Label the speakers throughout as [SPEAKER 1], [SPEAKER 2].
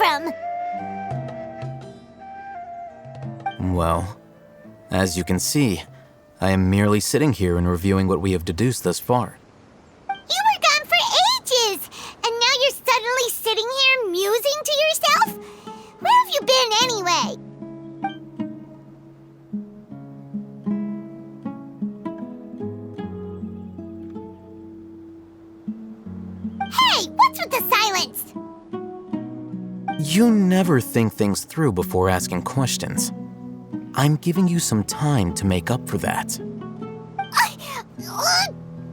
[SPEAKER 1] from?
[SPEAKER 2] Well, as you can see, I am merely sitting here and reviewing what we have deduced thus far.
[SPEAKER 1] You were gone for ages, and now you're suddenly sitting here musing to yourself? Where have you been anyway? Hey, what's with the silence?
[SPEAKER 2] You never think things through before asking questions. I'm giving you some time to make up for that.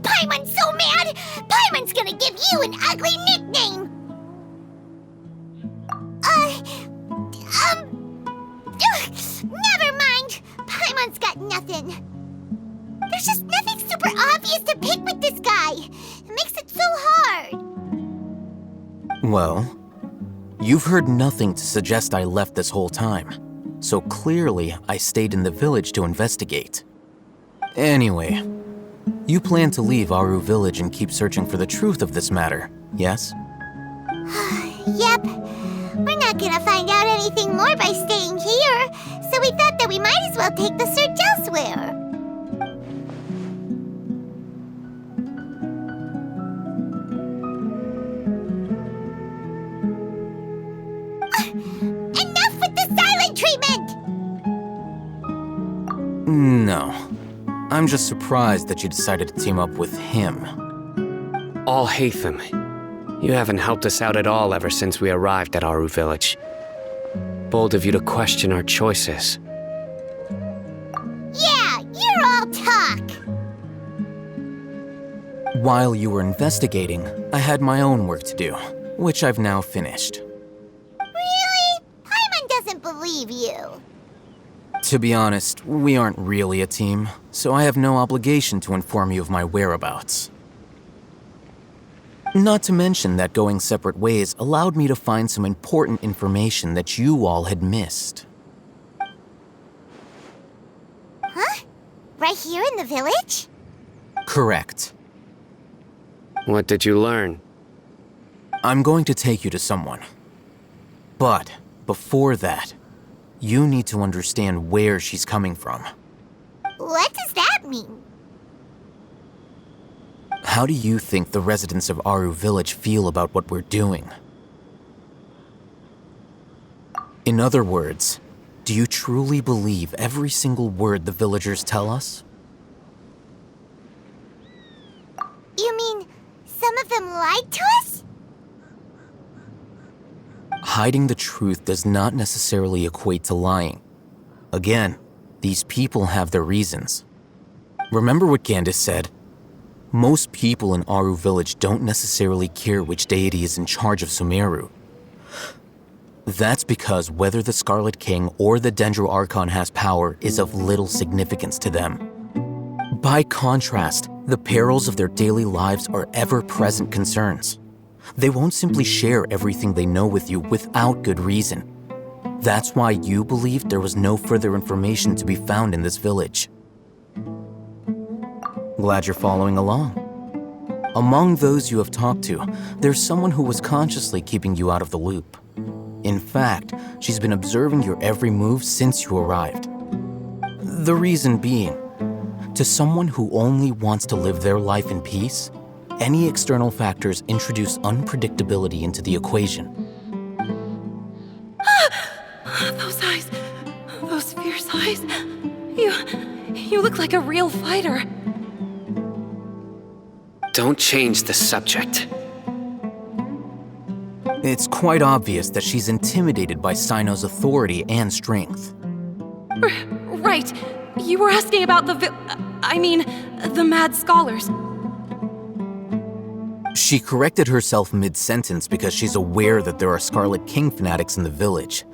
[SPEAKER 1] Paimon's so mad! Paimon's gonna give you an ugly nickname! Never mind! Paimon's got nothing. There's just nothing super obvious to pick with this guy. It makes it so hard.
[SPEAKER 2] Well, you've heard nothing to suggest I left this whole time, so clearly I stayed in the village to investigate. Anyway, you plan to leave Aru village and keep searching for the truth of this matter, yes?
[SPEAKER 1] Yep. We're not gonna find out anything more by staying here, so we thought that we might as well take the search elsewhere. Enough with the silent treatment!
[SPEAKER 2] No. I'm just surprised that you decided to team up with him.
[SPEAKER 3] Al-Haytham, you haven't helped us out at all ever since we arrived at Aru village. Bold of you to question our choices.
[SPEAKER 1] Yeah, you're all talk!
[SPEAKER 2] While you were investigating, I had my own work to do, which I've now finished.
[SPEAKER 1] Really? Paimon doesn't believe you.
[SPEAKER 2] To be honest, we aren't really a team, so I have no obligation to inform you of my whereabouts. Not to mention that going separate ways allowed me to find some important information that you all had missed.
[SPEAKER 1] Huh? Right here in the village?
[SPEAKER 2] Correct.
[SPEAKER 3] What did you learn?
[SPEAKER 2] I'm going to take you to someone. But before that, you need to understand where she's coming from.
[SPEAKER 1] What does that mean?
[SPEAKER 2] How do you think the residents of Aru village feel about what we're doing? In other words, do you truly believe every single word the villagers tell us?
[SPEAKER 1] You mean some of them lied to us?
[SPEAKER 2] Hiding the truth does not necessarily equate to lying. Again, these people have their reasons. Remember what Gandis said? Most people in Aru village don't necessarily care which deity is in charge of Sumeru. That's because whether the Scarlet King or the Dendro Archon has power is of little significance to them. By contrast, the perils of their daily lives are ever-present concerns. They won't simply share everything they know with you without good reason. That's why you believed there was no further information to be found in this village. Glad you're following along. Among those you have talked to, there's someone who was consciously keeping you out of the loop. In fact, she's been observing your every move since you arrived. The reason being, to someone who only wants to live their life in peace, any external factors introduce unpredictability into the equation.
[SPEAKER 4] Those eyes, those fierce eyes. You look like a real fighter.
[SPEAKER 3] Don't change the subject.
[SPEAKER 2] It's quite obvious that she's intimidated by Sino's authority and strength.
[SPEAKER 4] Right. You were asking about the mad scholars.
[SPEAKER 2] She corrected herself mid-sentence because she's aware that there are Scarlet King fanatics in the village.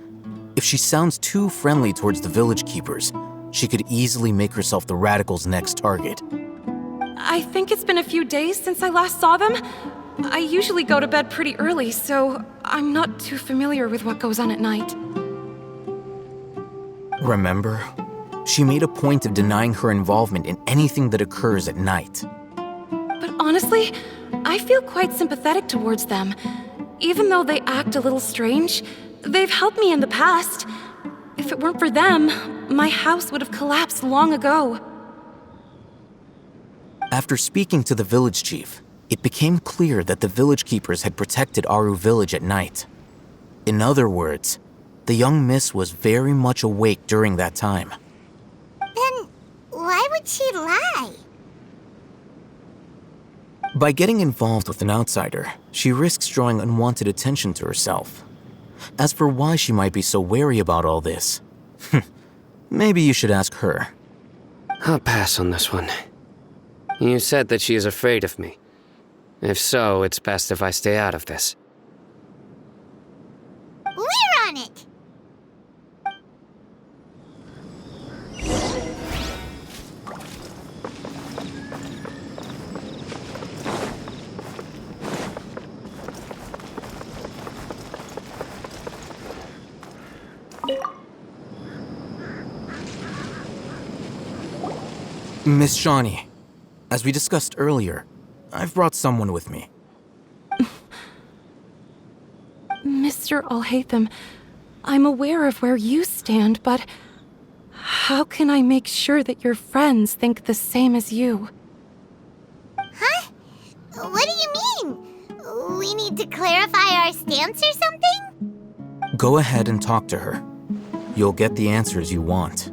[SPEAKER 2] If she sounds too friendly towards the village keepers, she could easily make herself the radicals' next target.
[SPEAKER 4] I think it's been a few days since I last saw them. I usually go to bed pretty early, so I'm not too familiar with what goes on at night.
[SPEAKER 2] Remember? She made a point of denying her involvement in anything that occurs at night.
[SPEAKER 4] But honestly, I feel quite sympathetic towards them. Even though they act a little strange, They've helped me in the past. If it weren't for them, my house would have collapsed long ago.
[SPEAKER 2] After speaking to the village chief, it became clear that the village keepers had protected Aru village at night. In other words, the young miss was very much awake during that time.
[SPEAKER 1] Then why would she lie?
[SPEAKER 2] By getting involved with an outsider, she risks drawing unwanted attention to herself. As for why she might be so wary about all this, maybe you should ask her.
[SPEAKER 3] I'll pass on this one. You said that she is afraid of me. If so, it's best if I stay out of this.
[SPEAKER 1] We're on it!
[SPEAKER 2] Miss Shawnee, as we discussed earlier, I've brought someone with me.
[SPEAKER 4] Mr. Alhaitham, I'm aware of where you stand, but how can I make sure that your friends think the same as you?
[SPEAKER 1] Huh? What do you mean? We need to clarify our stance or something?
[SPEAKER 2] Go ahead and talk to her. You'll get the answers you want.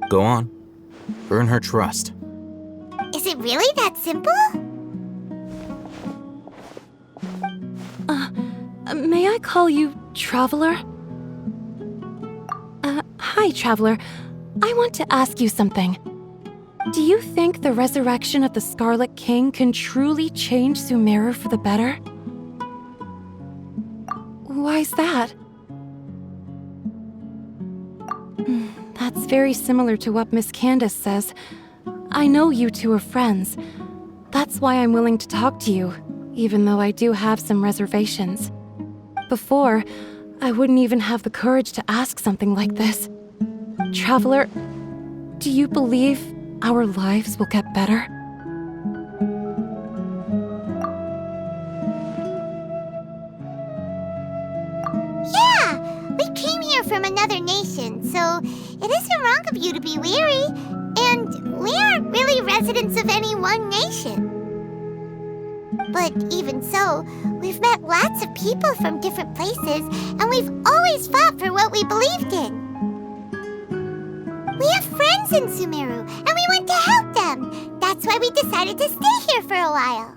[SPEAKER 2] Go on. Earn her trust.
[SPEAKER 1] Is it really that simple?
[SPEAKER 4] May I call you Traveler? Hi, Traveler. I want to ask you something. Do you think the resurrection of the Scarlet King can truly change Sumeru for the better? Why's that? That's very similar to what Miss Candace says. I know you two are friends. That's why I'm willing to talk to you, even though I do have some reservations. Before, I wouldn't even have the courage to ask something like this. Traveler, do you believe our lives will get better?
[SPEAKER 1] Yeah! We came here from another nation, so it isn't wrong of you to be weary. And we aren't really residents of any one nation. But even so, we've met lots of people from different places, and we've always fought for what we believed in. We have friends in Sumeru, and we want to help them. That's why we decided to stay here for a while.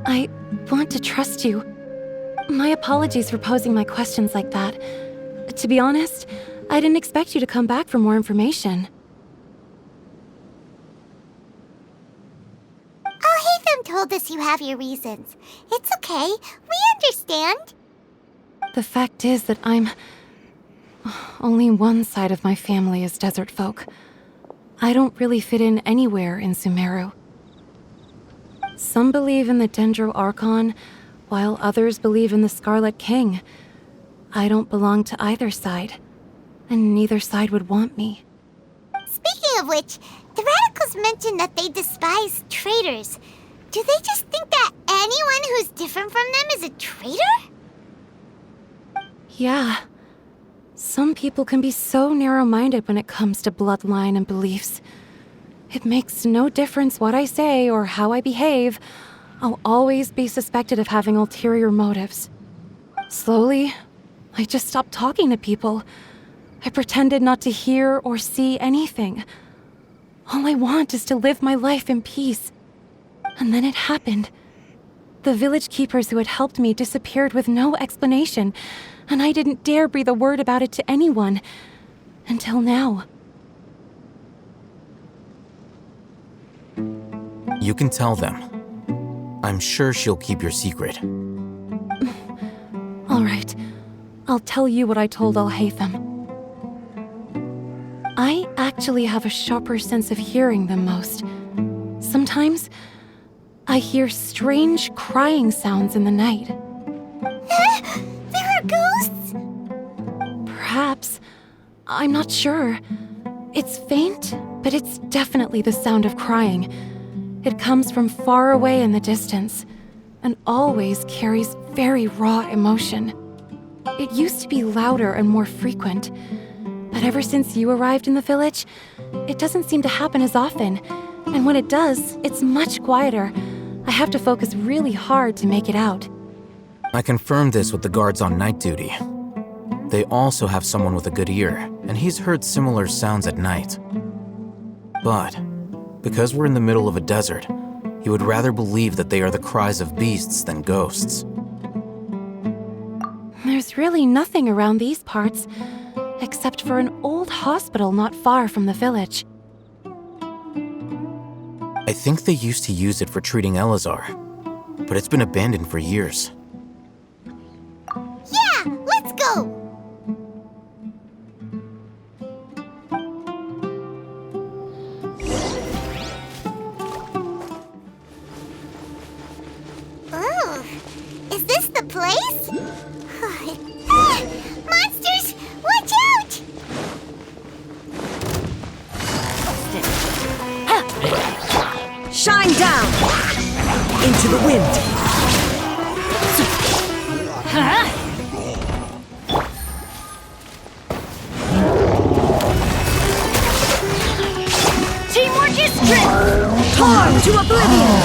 [SPEAKER 4] I want to trust you. My apologies for posing my questions like that. To be honest, I didn't expect you to come back for more information.
[SPEAKER 1] Alhaitham told us you have your reasons. It's okay. We understand.
[SPEAKER 4] The fact is that only one side of my family is desert folk. I don't really fit in anywhere in Sumeru. Some believe in the Dendro Archon, while others believe in the Scarlet King. I don't belong to either side, and neither side would want me.
[SPEAKER 1] Speaking of which, the radicals mentioned that they despise traitors. Do they just think that anyone who's different from them is a traitor?
[SPEAKER 4] Yeah. Some people can be so narrow-minded when it comes to bloodline and beliefs. It makes no difference what I say or how I behave. I'll always be suspected of having ulterior motives. Slowly, I just stopped talking to people. I pretended not to hear or see anything. All I want is to live my life in peace. And then it happened. The village keepers who had helped me disappeared with no explanation, and I didn't dare breathe a word about it to anyone. Until now.
[SPEAKER 2] You can tell them. I'm sure she'll keep your secret.
[SPEAKER 4] All right. I'll tell you what I told Alhaitham. I actually have a sharper sense of hearing than most. Sometimes, I hear strange crying sounds in the night.
[SPEAKER 1] There are ghosts?
[SPEAKER 4] Perhaps. I'm not sure. It's faint, but it's definitely the sound of crying. It comes from far away in the distance, and always carries very raw emotion. It used to be louder and more frequent, but ever since you arrived in the village, it doesn't seem to happen as often, and when it does, it's much quieter. I have to focus really hard to make it out.
[SPEAKER 2] I confirmed this with the guards on night duty. They also have someone with a good ear, and he's heard similar sounds at night. But, because we're in the middle of a desert, he would rather believe that they are the cries of beasts than ghosts.
[SPEAKER 4] There's really nothing around these parts, except for an old hospital not far from the village.
[SPEAKER 2] I think they used to use it for treating Elazar, but it's been abandoned for years.
[SPEAKER 1] Yeah, let's go! Oh, is this the place? Ah, monsters, watch out!
[SPEAKER 5] Shine down! Into the wind!
[SPEAKER 1] Teamwork is strength!
[SPEAKER 5] Torn to oblivion!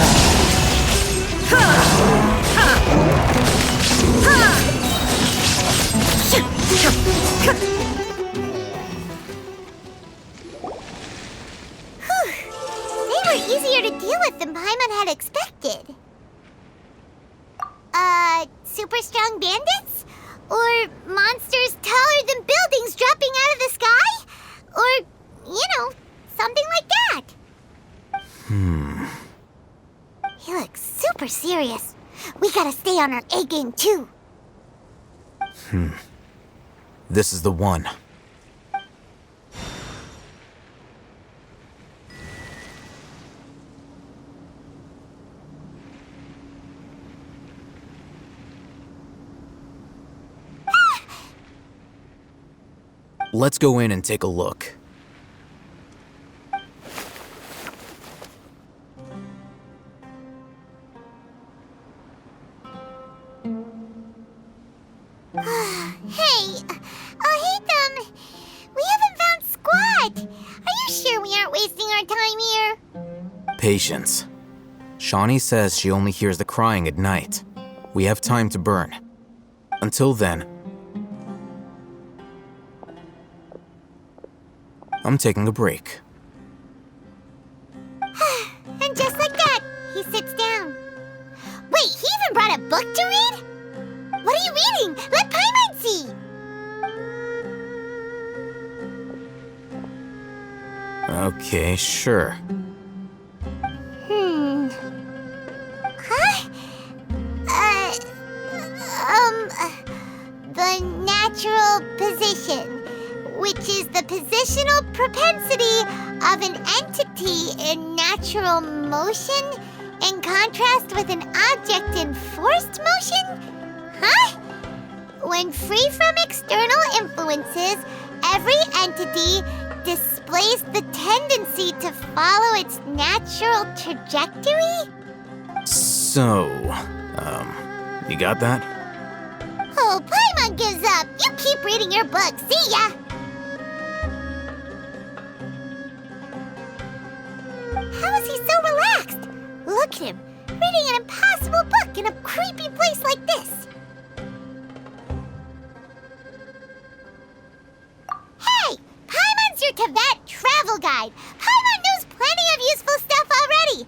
[SPEAKER 1] They were easier to deal with than Paimon had expected. Super strong bandits? Or monsters taller than buildings dropping out of the sky? Or, something like that. He looks super serious. We gotta stay on our A game too.
[SPEAKER 2] This is the one. Let's go in and take a look.
[SPEAKER 1] Hey, Hatham, we haven't found squat. Are you sure we aren't wasting our time here?
[SPEAKER 2] Patience. Shawnee says she only hears the crying at night. We have time to burn. Until then, I'm taking a break.
[SPEAKER 1] And just like that, he sits down. Wait, he even brought a book to read? What are you reading? Let Paimon see!
[SPEAKER 2] Okay, sure.
[SPEAKER 1] Huh? The natural position, which is the positional propensity of an entity in natural motion in contrast with an object in forced motion? Huh? When free from external influences, every entity displays the tendency to follow its natural trajectory?
[SPEAKER 2] So, you got that?
[SPEAKER 1] Oh, Paimon gives up. You keep reading your book. See ya! How is he so relaxed? Look at him, reading an impossible book in a creepy place like this. Hey! Paimon's your Teyvat travel guide. Paimon knows plenty of useful stuff already.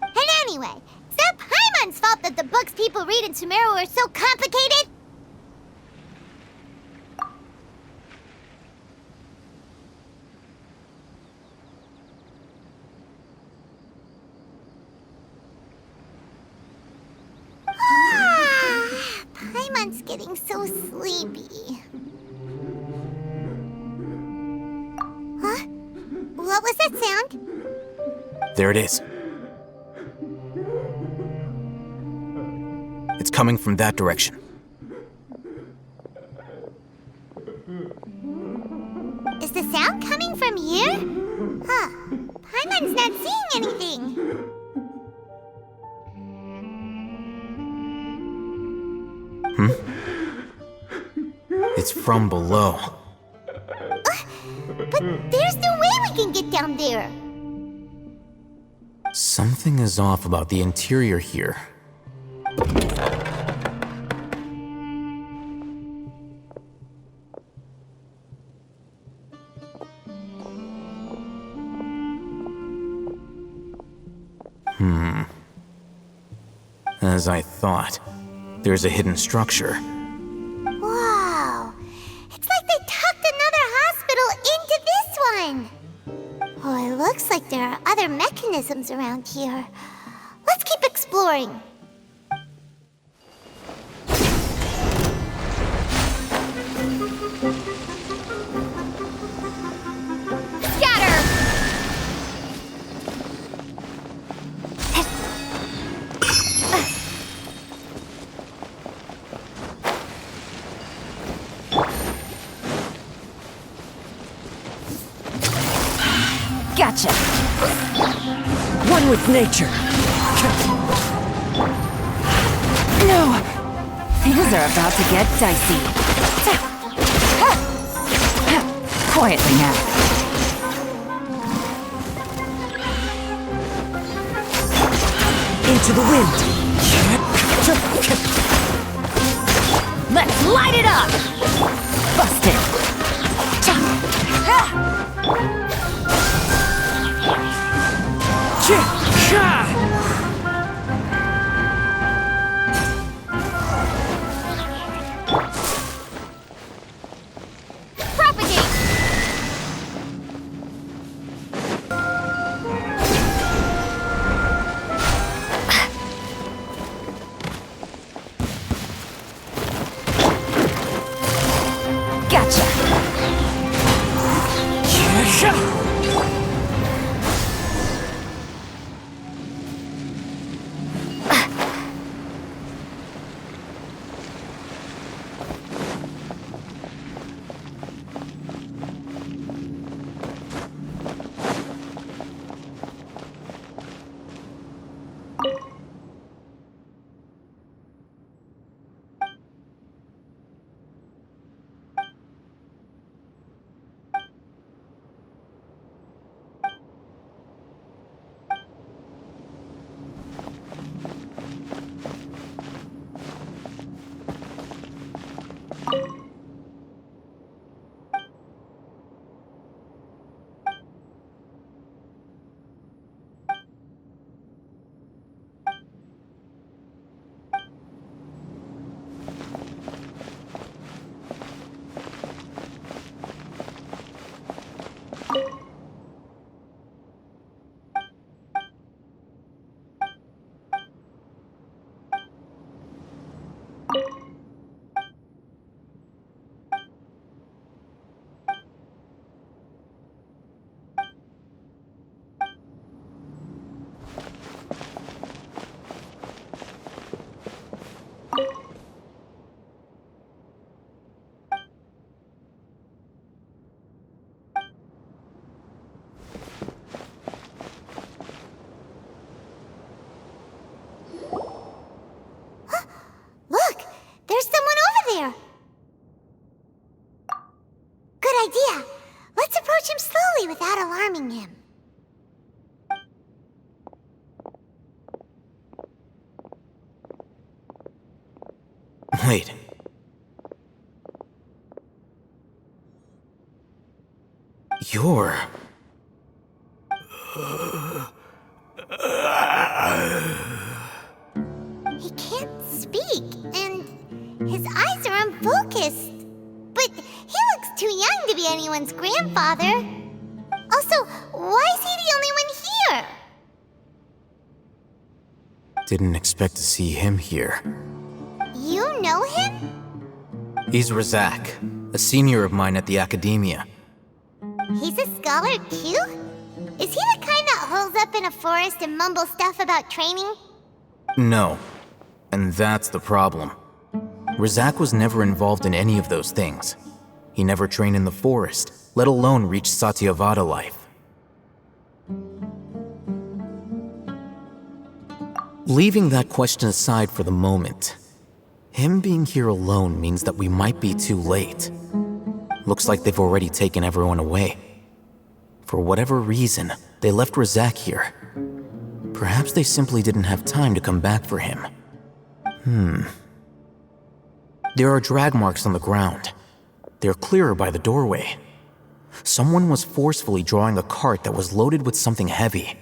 [SPEAKER 1] And anyway, is that Paimon's fault that the books people read in Sumeru are so complicated? Paimon's getting so sleepy. Huh? What was that sound?
[SPEAKER 2] There it is. It's coming from that direction.
[SPEAKER 1] Is the sound coming from here? Huh. Paimon's not seeing anything.
[SPEAKER 2] It's from below.
[SPEAKER 1] But there's no way we can get down there.
[SPEAKER 2] Something is off about the interior here. As I thought, there's a hidden structure.
[SPEAKER 1] Wow. It's like they tucked another hospital into this one. Oh, it looks like there are other mechanisms around here. Let's keep exploring. Scatter!
[SPEAKER 5] Gotcha. One with nature. No. Things are about to get dicey. Quietly now. Into the wind. Let's light it up. Busted.
[SPEAKER 1] Propagate!
[SPEAKER 5] Gotcha.
[SPEAKER 1] Look! There's someone over there! Good idea! Let's approach him slowly without alarming him.
[SPEAKER 2] Wait. You're...
[SPEAKER 1] He can't speak, and his eyes are unfocused. But he looks too young to be anyone's grandfather. Also, why is he the only one here?
[SPEAKER 2] Didn't expect to see him here.
[SPEAKER 1] You know him?
[SPEAKER 2] He's Razak, a senior of mine at the academia.
[SPEAKER 1] He's a scholar too? Is he the kind that holes up in a forest and mumbles stuff about training?
[SPEAKER 2] No. And that's the problem. Razak was never involved in any of those things. He never trained in the forest, let alone reach Satyavada life. Leaving that question aside for the moment, Him being here alone means that we might be too late. Looks like they've already taken everyone away. For whatever reason, they left Razak here. Perhaps they simply didn't have time to come back for him. There are drag marks on the ground. They're clearer by the doorway. Someone was forcefully drawing a cart that was loaded with something heavy.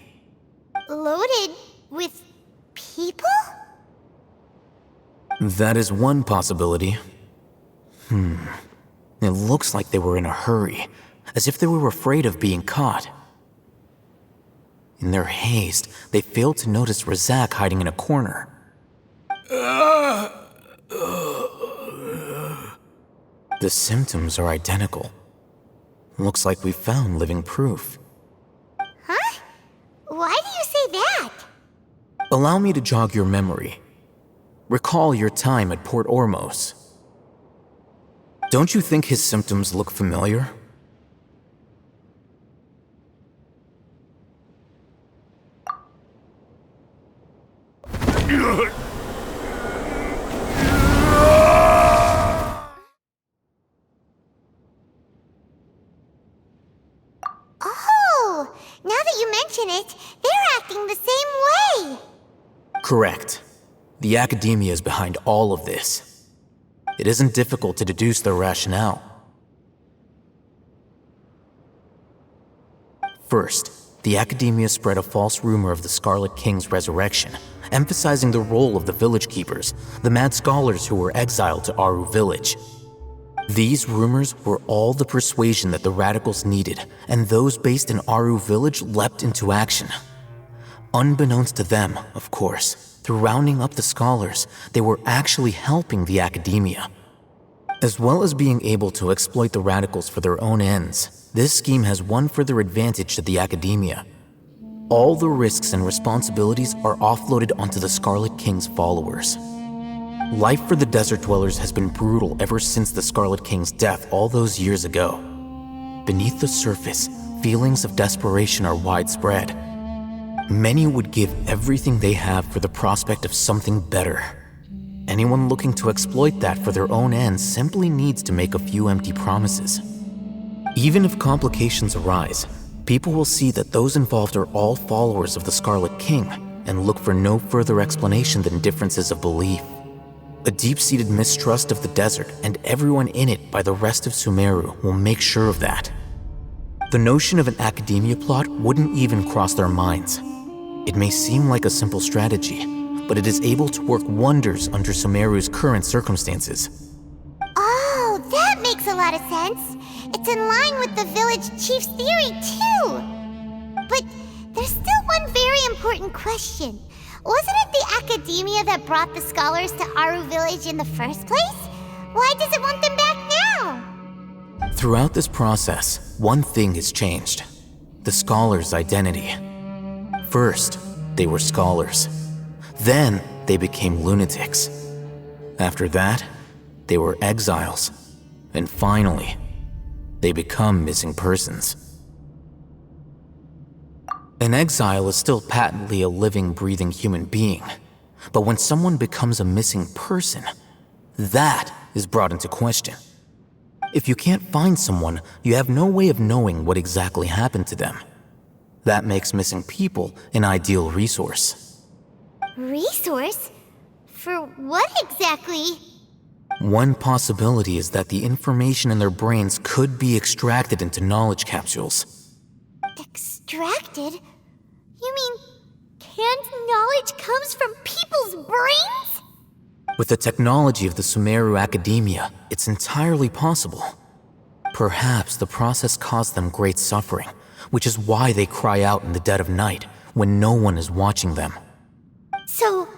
[SPEAKER 1] Loaded with people?
[SPEAKER 2] That is one possibility. It looks like they were in a hurry, as if they were afraid of being caught. In their haste, they failed to notice Razak hiding in a corner. The symptoms are identical. Looks like we found living proof.
[SPEAKER 1] Huh? Why do you say that?
[SPEAKER 2] Allow me to jog your memory. Recall your time at Port Ormos. Don't you think his symptoms look familiar?
[SPEAKER 1] Oh, now that you mention it, they're acting the same way.
[SPEAKER 2] Correct. The Academia is behind all of this. It isn't difficult to deduce their rationale. First, the Academia spread a false rumor of the Scarlet King's resurrection, emphasizing the role of the village keepers, the mad scholars who were exiled to Aru village. These rumors were all the persuasion that the radicals needed, and those based in Aru village leapt into action. Unbeknownst to them, of course, through rounding up the scholars, they were actually helping the Academia. As well as being able to exploit the radicals for their own ends, this scheme has one further advantage to the Academia. All the risks and responsibilities are offloaded onto the Scarlet King's followers. Life for the desert dwellers has been brutal ever since the Scarlet King's death all those years ago. Beneath the surface, feelings of desperation are widespread. Many would give everything they have for the prospect of something better. Anyone looking to exploit that for their own ends simply needs to make a few empty promises. Even if complications arise, people will see that those involved are all followers of the Scarlet King and look for no further explanation than differences of belief. A deep-seated mistrust of the desert and everyone in it by the rest of Sumeru will make sure of that. The notion of an Academia plot wouldn't even cross their minds. It may seem like a simple strategy, but it is able to work wonders under Sumeru's current circumstances.
[SPEAKER 1] Oh, that makes a lot of sense. It's in line with the village chief's theory, too. But there's still one very important question. Wasn't it the Academia that brought the scholars to Aru village in the first place? Why does it want them back now?
[SPEAKER 2] Throughout this process, one thing has changed: the scholars' identity. First, they were scholars. Then, they became lunatics. After that, they were exiles. And finally, they become missing persons. An exile is still patently a living, breathing human being. But when someone becomes a missing person, that is brought into question. If you can't find someone, you have no way of knowing what exactly happened to them. That makes missing people an ideal resource.
[SPEAKER 1] Resource? For what exactly?
[SPEAKER 2] One possibility is that the information in their brains could be extracted into knowledge capsules.
[SPEAKER 1] Extracted? You mean canned knowledge comes from people's brains?
[SPEAKER 2] With the technology of the Sumeru Academia, it's entirely possible. Perhaps the process caused them great suffering, which is why they cry out in the dead of night when no one is watching them.
[SPEAKER 1] So,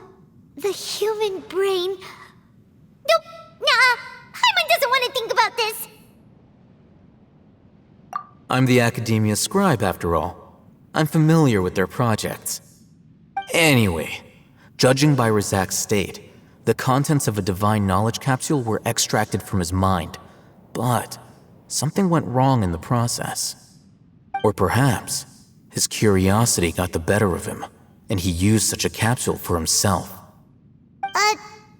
[SPEAKER 1] the human brain... Nope, nah, Paimon doesn't want to think about this.
[SPEAKER 2] I'm the Academia scribe, after all. I'm familiar with their projects. Anyway, judging by Razak's state, the contents of a divine knowledge capsule were extracted from his mind, but something went wrong in the process. Or perhaps his curiosity got the better of him, and he used such a capsule for himself.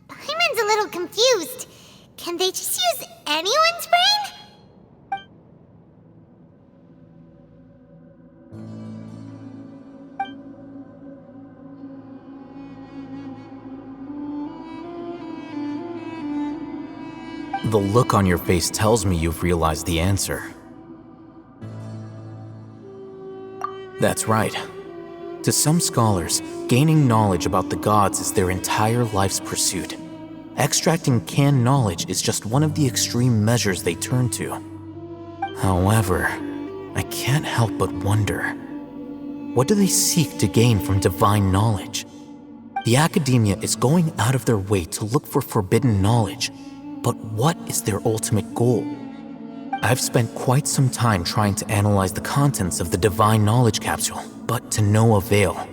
[SPEAKER 1] Paimon's a little confused confused. Can they just use anyone's brain?
[SPEAKER 2] The look on your face tells me you've realized the answer. That's right. To some scholars, gaining knowledge about the gods is their entire life's pursuit. Extracting canned knowledge is just one of the extreme measures they turn to. However, I can't help but wonder, what do they seek to gain from divine knowledge? The academia is going out of their way to look for forbidden knowledge, but what is their ultimate goal? I've spent quite some time trying to analyze the contents of the divine knowledge capsule, but to no avail.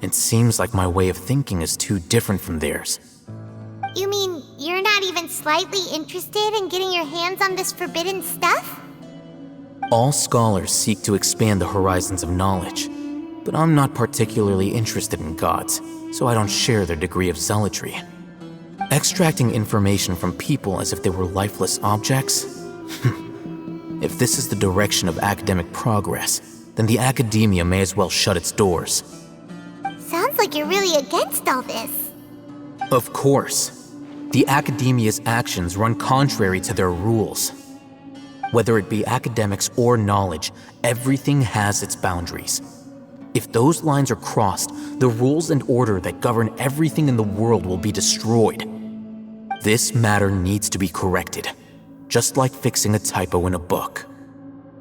[SPEAKER 2] It seems like my way of thinking is too different from theirs.
[SPEAKER 1] You mean you're not even slightly interested in getting your hands on this forbidden stuff?
[SPEAKER 2] All scholars seek to expand the horizons of knowledge, but I'm not particularly interested in gods, so I don't share their degree of zealotry. Extracting information from people as if they were lifeless objects? If this is the direction of academic progress, then the academia may as well shut its doors.
[SPEAKER 1] Sounds like you're really against all this.
[SPEAKER 2] Of course. The academia's actions run contrary to their rules. Whether it be academics or knowledge, everything has its boundaries. If those lines are crossed, the rules and order that govern everything in the world will be destroyed. This matter needs to be corrected, just like fixing a typo in a book.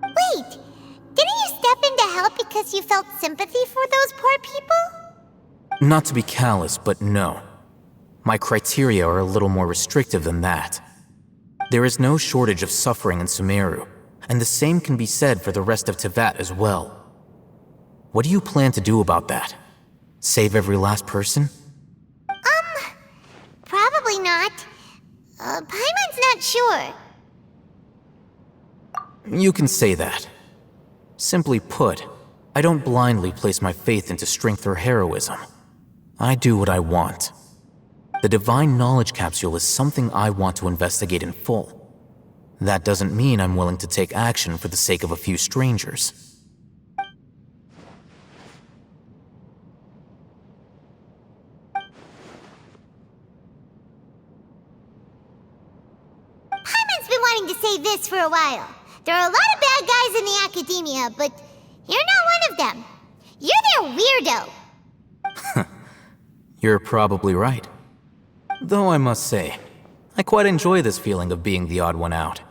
[SPEAKER 1] Wait, didn't you step in to help because you felt sympathy for those poor people?
[SPEAKER 2] Not to be callous, but no. My criteria are a little more restrictive than that. There is no shortage of suffering in Sumeru, and the same can be said for the rest of Teyvat as well. What do you plan to do about that? Save every last person?
[SPEAKER 1] Probably not. Paimon's not sure.
[SPEAKER 2] You can say that. Simply put, I don't blindly place my faith into strength or heroism. I do what I want. The divine knowledge capsule is something I want to investigate in full. That doesn't mean I'm willing to take action for the sake of a few strangers.
[SPEAKER 1] Paimon's been wanting to say this for a while. There are a lot of bad guys in the academia, but you're not one of them. You're their weirdo.
[SPEAKER 2] You're probably right. Though I must say, I quite enjoy this feeling of being the odd one out.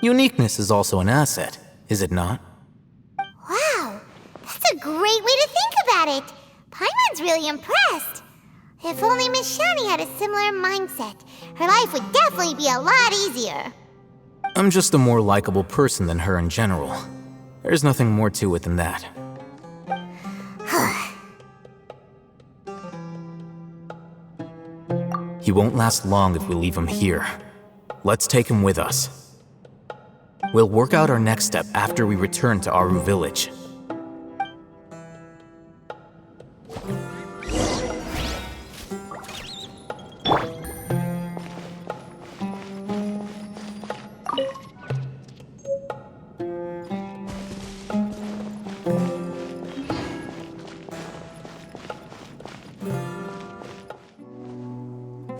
[SPEAKER 2] Uniqueness is also an asset, is it not?
[SPEAKER 1] Wow, that's a great way to think about it. Paimon's really impressed. If only Miss Shani had a similar mindset, her life would definitely be a lot easier.
[SPEAKER 2] I'm just a more likable person than her in general. There's nothing more to it than that. He won't last long if we leave him here. Let's take him with us. We'll work out our next step after we return to Aru Village.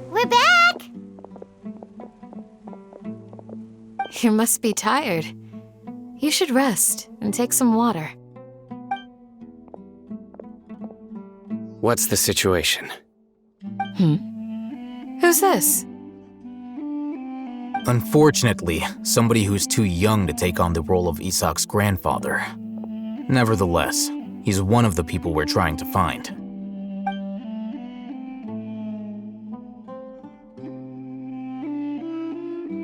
[SPEAKER 1] We're back!
[SPEAKER 5] You must be tired. You should rest and take some water.
[SPEAKER 3] What's the situation?
[SPEAKER 5] Who's this?
[SPEAKER 2] Unfortunately, somebody who's too young to take on the role of Isak's grandfather. Nevertheless, he's one of the people we're trying to find.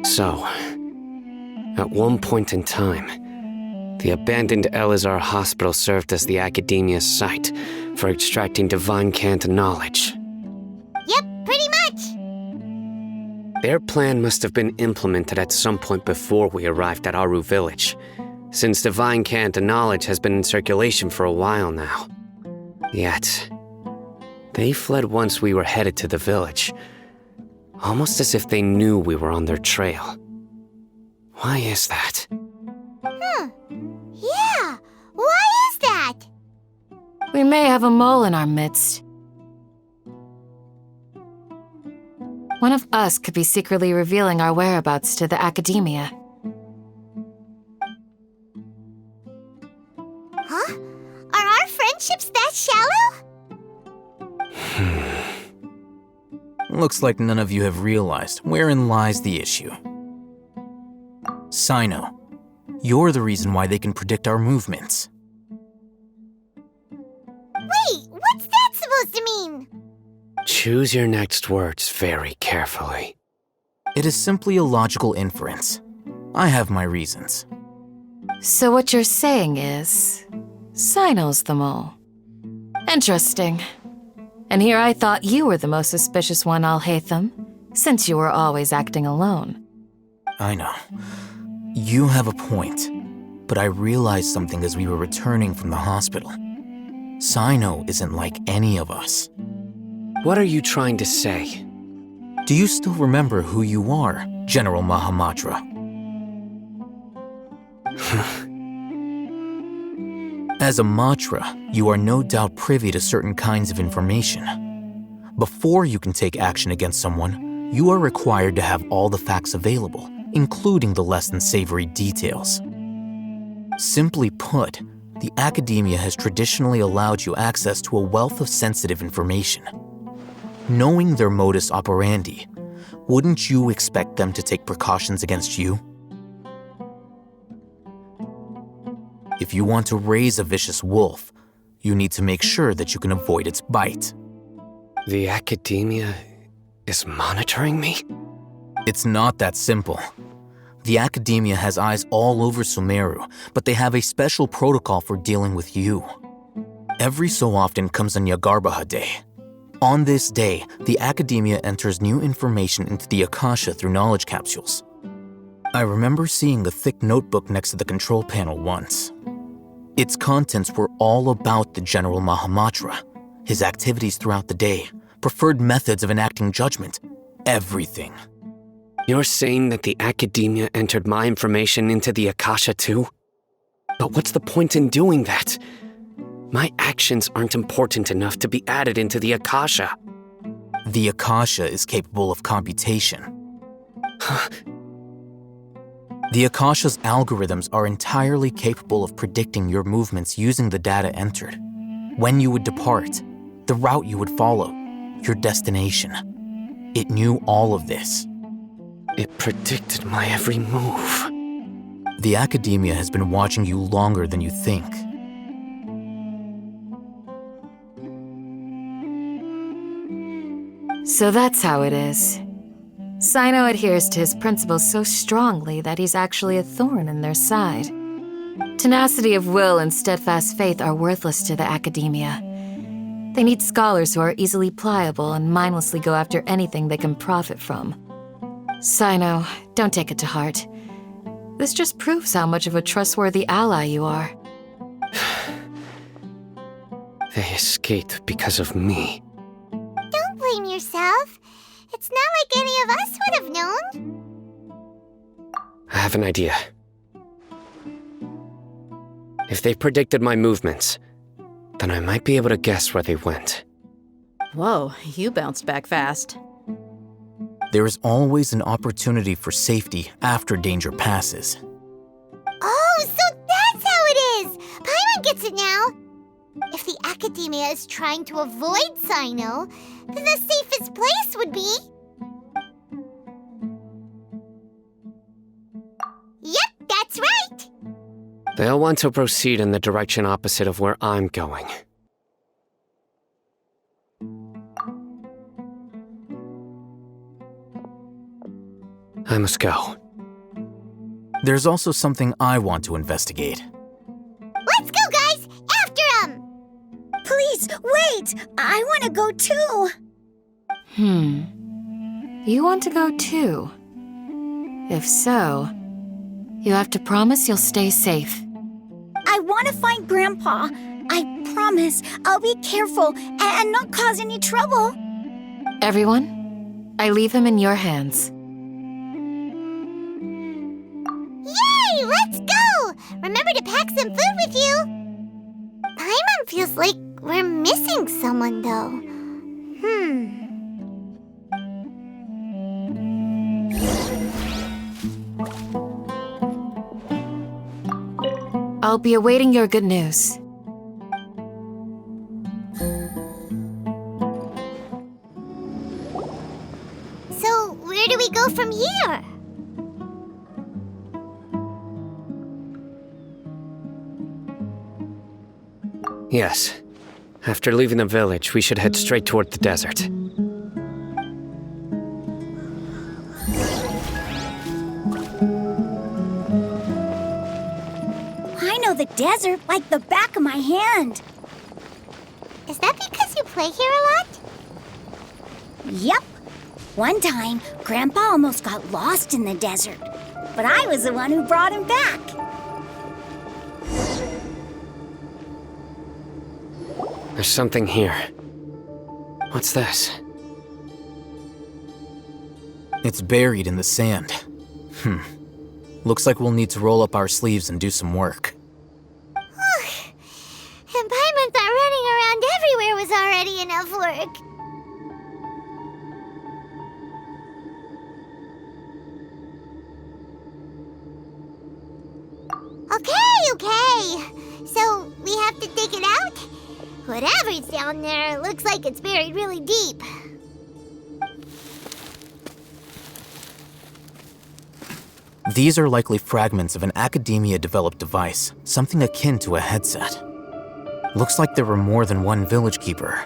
[SPEAKER 3] So, at one point in time, the abandoned Elazar Hospital served as the academia's site for extracting divine canned knowledge.
[SPEAKER 1] Yep, pretty much.
[SPEAKER 3] Their plan must have been implemented at some point before we arrived at Aru Village, since divine canned knowledge has been in circulation for a while now. Yet, they fled once we were headed to the village. Almost as if they knew we were on their trail. Why is that?
[SPEAKER 1] Yeah, why is that?
[SPEAKER 5] We may have a mole in our midst. One of us could be secretly revealing our whereabouts to the academia.
[SPEAKER 1] Huh? Are our friendships that shallow?
[SPEAKER 2] Looks like none of you have realized wherein lies the issue. Sino, you're the reason why they can predict our movements.
[SPEAKER 1] Wait, what's that supposed to mean?
[SPEAKER 3] Choose your next words very carefully.
[SPEAKER 2] It is simply a logical inference. I have my reasons.
[SPEAKER 5] So what you're saying is, Sino's the mole. Interesting. And here I thought you were the most suspicious one, Alhaitham, since you were always acting alone.
[SPEAKER 2] I know. You have a point, but I realized something as we were returning from the hospital. Sino isn't like any of us.
[SPEAKER 3] What are you trying to say?
[SPEAKER 2] Do you still remember who you are, General Mahamatra? As a Matra, you are no doubt privy to certain kinds of information. Before you can take action against someone, you are required to have all the facts available, including the less than savory details. Simply put, the academia has traditionally allowed you access to a wealth of sensitive information. Knowing their modus operandi, wouldn't you expect them to take precautions against you? If you want to raise a vicious wolf, you need to make sure that you can avoid its bite.
[SPEAKER 3] The academia is monitoring me?
[SPEAKER 2] It's not that simple. The academia has eyes all over Sumeru, but they have a special protocol for dealing with you. Every so often comes a Nyagarbaha Day. On this day, the academia enters new information into the Akasha through knowledge capsules. I remember seeing a thick notebook next to the control panel once. Its contents were all about the General Mahamatra, his activities throughout the day, preferred methods of enacting judgment, everything.
[SPEAKER 3] You're saying that the academia entered my information into the Akasha too? But what's the point in doing that? My actions aren't important enough to be added into the Akasha.
[SPEAKER 2] The Akasha is capable of computation. The Akasha's algorithms are entirely capable of predicting your movements using the data entered. When you would depart, the route you would follow, your destination. It knew all of this.
[SPEAKER 3] It predicted my every move.
[SPEAKER 2] The academia has been watching you longer than you think.
[SPEAKER 5] So that's how it is. Sino adheres to his principles so strongly that he's actually a thorn in their side. Tenacity of will and steadfast faith are worthless to the academia. They need scholars who are easily pliable and mindlessly go after anything they can profit from. Sino, don't take it to heart. This just proves how much of a trustworthy ally you are.
[SPEAKER 3] They escaped because of me.
[SPEAKER 1] Don't blame yourself. It's not like any of us would have known.
[SPEAKER 3] I have an idea. If they predicted my movements, then I might be able to guess where they went.
[SPEAKER 6] Whoa, you bounced back fast.
[SPEAKER 2] There is always an opportunity for safety after danger passes.
[SPEAKER 1] Oh, so that's how it is! Paimon gets it now! If the academia is trying to avoid Sino, then the safest place would be... Yep, that's right!
[SPEAKER 3] They'll want to proceed in the direction opposite of where I'm going. I must go.
[SPEAKER 2] There's also something I want to investigate.
[SPEAKER 1] Let's go, guys! After him!
[SPEAKER 7] Please, wait! I want to go too!
[SPEAKER 5] You want to go too? If so, you have to promise you'll stay safe.
[SPEAKER 7] I want to find Grandpa. I promise I'll be careful and not cause any trouble.
[SPEAKER 5] Everyone, I leave him in your hands.
[SPEAKER 1] Yay! Let's go! Remember to pack some food with you! Paimon feels like we're missing someone, though.
[SPEAKER 5] I'll be awaiting your good news.
[SPEAKER 1] So, where do we go from here?
[SPEAKER 3] Yes. After leaving the village, we should head straight toward the desert.
[SPEAKER 7] I know the desert like the back of my hand.
[SPEAKER 1] Is that because you play here a lot?
[SPEAKER 7] Yep. One time, Grandpa almost got lost in the desert, but I was the one who brought him back.
[SPEAKER 3] There's something here. What's this?
[SPEAKER 2] It's buried in the sand. Looks like we'll need to roll up our sleeves and do some work.
[SPEAKER 1] And Paimon thought running around everywhere was already enough work. Okay. So, we have to dig it out? Whatever's down there, looks like it's buried really deep.
[SPEAKER 2] These are likely fragments of an academia-developed device, something akin to a headset. Looks like there were more than one village keeper.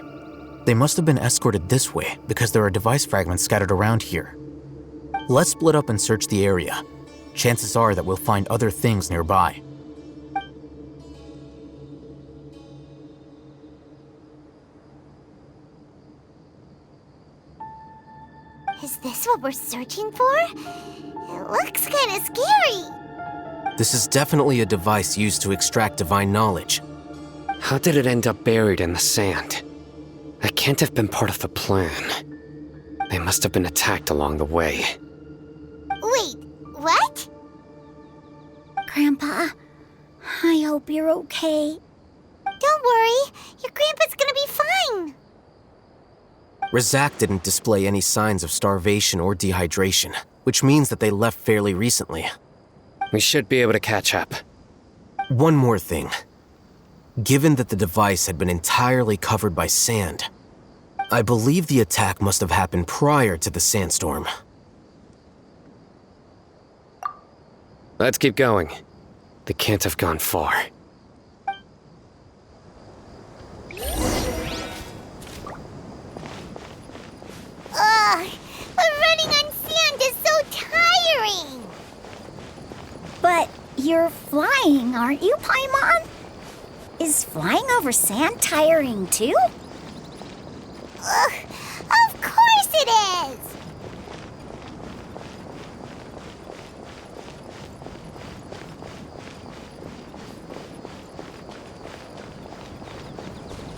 [SPEAKER 2] They must have been escorted this way because there are device fragments scattered around here. Let's split up and search the area. Chances are that we'll find other things nearby.
[SPEAKER 1] Is this what we're searching for? It looks kind of scary.
[SPEAKER 2] This is definitely a device used to extract divine knowledge.
[SPEAKER 3] How did it end up buried in the sand? That can't have been part of the plan. They must have been attacked along the way.
[SPEAKER 1] Wait, what?
[SPEAKER 7] Grandpa, I hope you're okay.
[SPEAKER 1] Don't worry, your grandpa's gonna be fine.
[SPEAKER 2] Razak didn't display any signs of starvation or dehydration, which means that they left fairly recently.
[SPEAKER 3] We should be able to catch up.
[SPEAKER 2] One more thing. Given that the device had been entirely covered by sand, I believe the attack must have happened prior to the sandstorm.
[SPEAKER 3] Let's keep going. They can't have gone far.
[SPEAKER 1] Ugh, but running on sand is so tiring.
[SPEAKER 7] But you're flying, aren't you, Paimon? Is flying over sand tiring too?
[SPEAKER 1] Ugh, of course it is.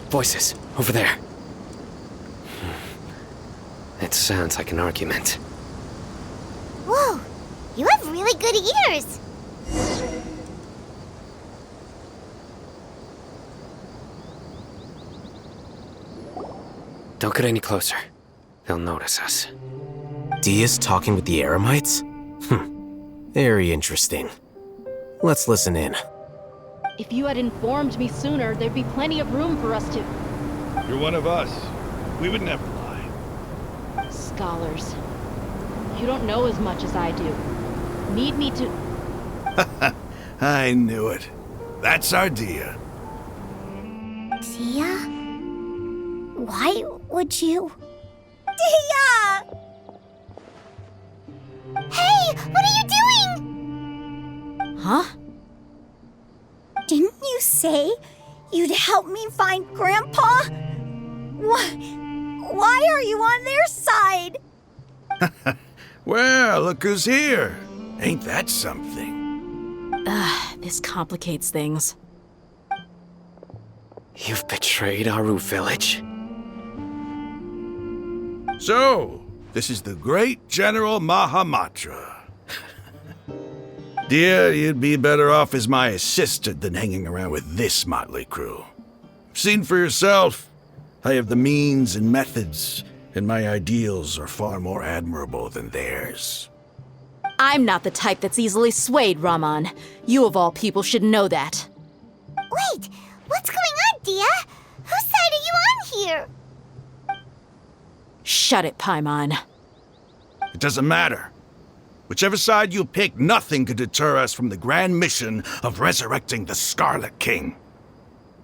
[SPEAKER 3] Voices, over there. It sounds like an argument.
[SPEAKER 1] Whoa, you have really good ears.
[SPEAKER 3] Don't get any closer. They'll notice us.
[SPEAKER 2] Dia's talking with the Eremites? Very interesting. Let's listen in.
[SPEAKER 8] If you had informed me sooner, there'd be plenty of room for us to...
[SPEAKER 9] You're one of us. We would never lie.
[SPEAKER 8] Scholars. You don't know as much as I do. Need me to...
[SPEAKER 9] I knew it. That's our Dia.
[SPEAKER 7] Dia? Why would you? Dia!
[SPEAKER 1] Hey, what are you doing?
[SPEAKER 6] Huh?
[SPEAKER 7] Didn't you say you'd help me find Grandpa? Why are you on their side?
[SPEAKER 9] Well, look who's here. Ain't that something?
[SPEAKER 6] This complicates things.
[SPEAKER 3] You've betrayed Aru village?
[SPEAKER 9] So, This is the great General Mahamatra. Dear, you'd be better off as my assistant than hanging around with this motley crew. Seen for yourself. I have the means and methods, and my ideals are far more admirable than theirs.
[SPEAKER 8] I'm not the type that's easily swayed, Raman. You of all people should know that.
[SPEAKER 1] Wait, what's going on, Dia? Whose side are you on here?
[SPEAKER 8] Shut it, Paimon.
[SPEAKER 9] It doesn't matter. Whichever side you pick, nothing could deter us from the grand mission of resurrecting the Scarlet King.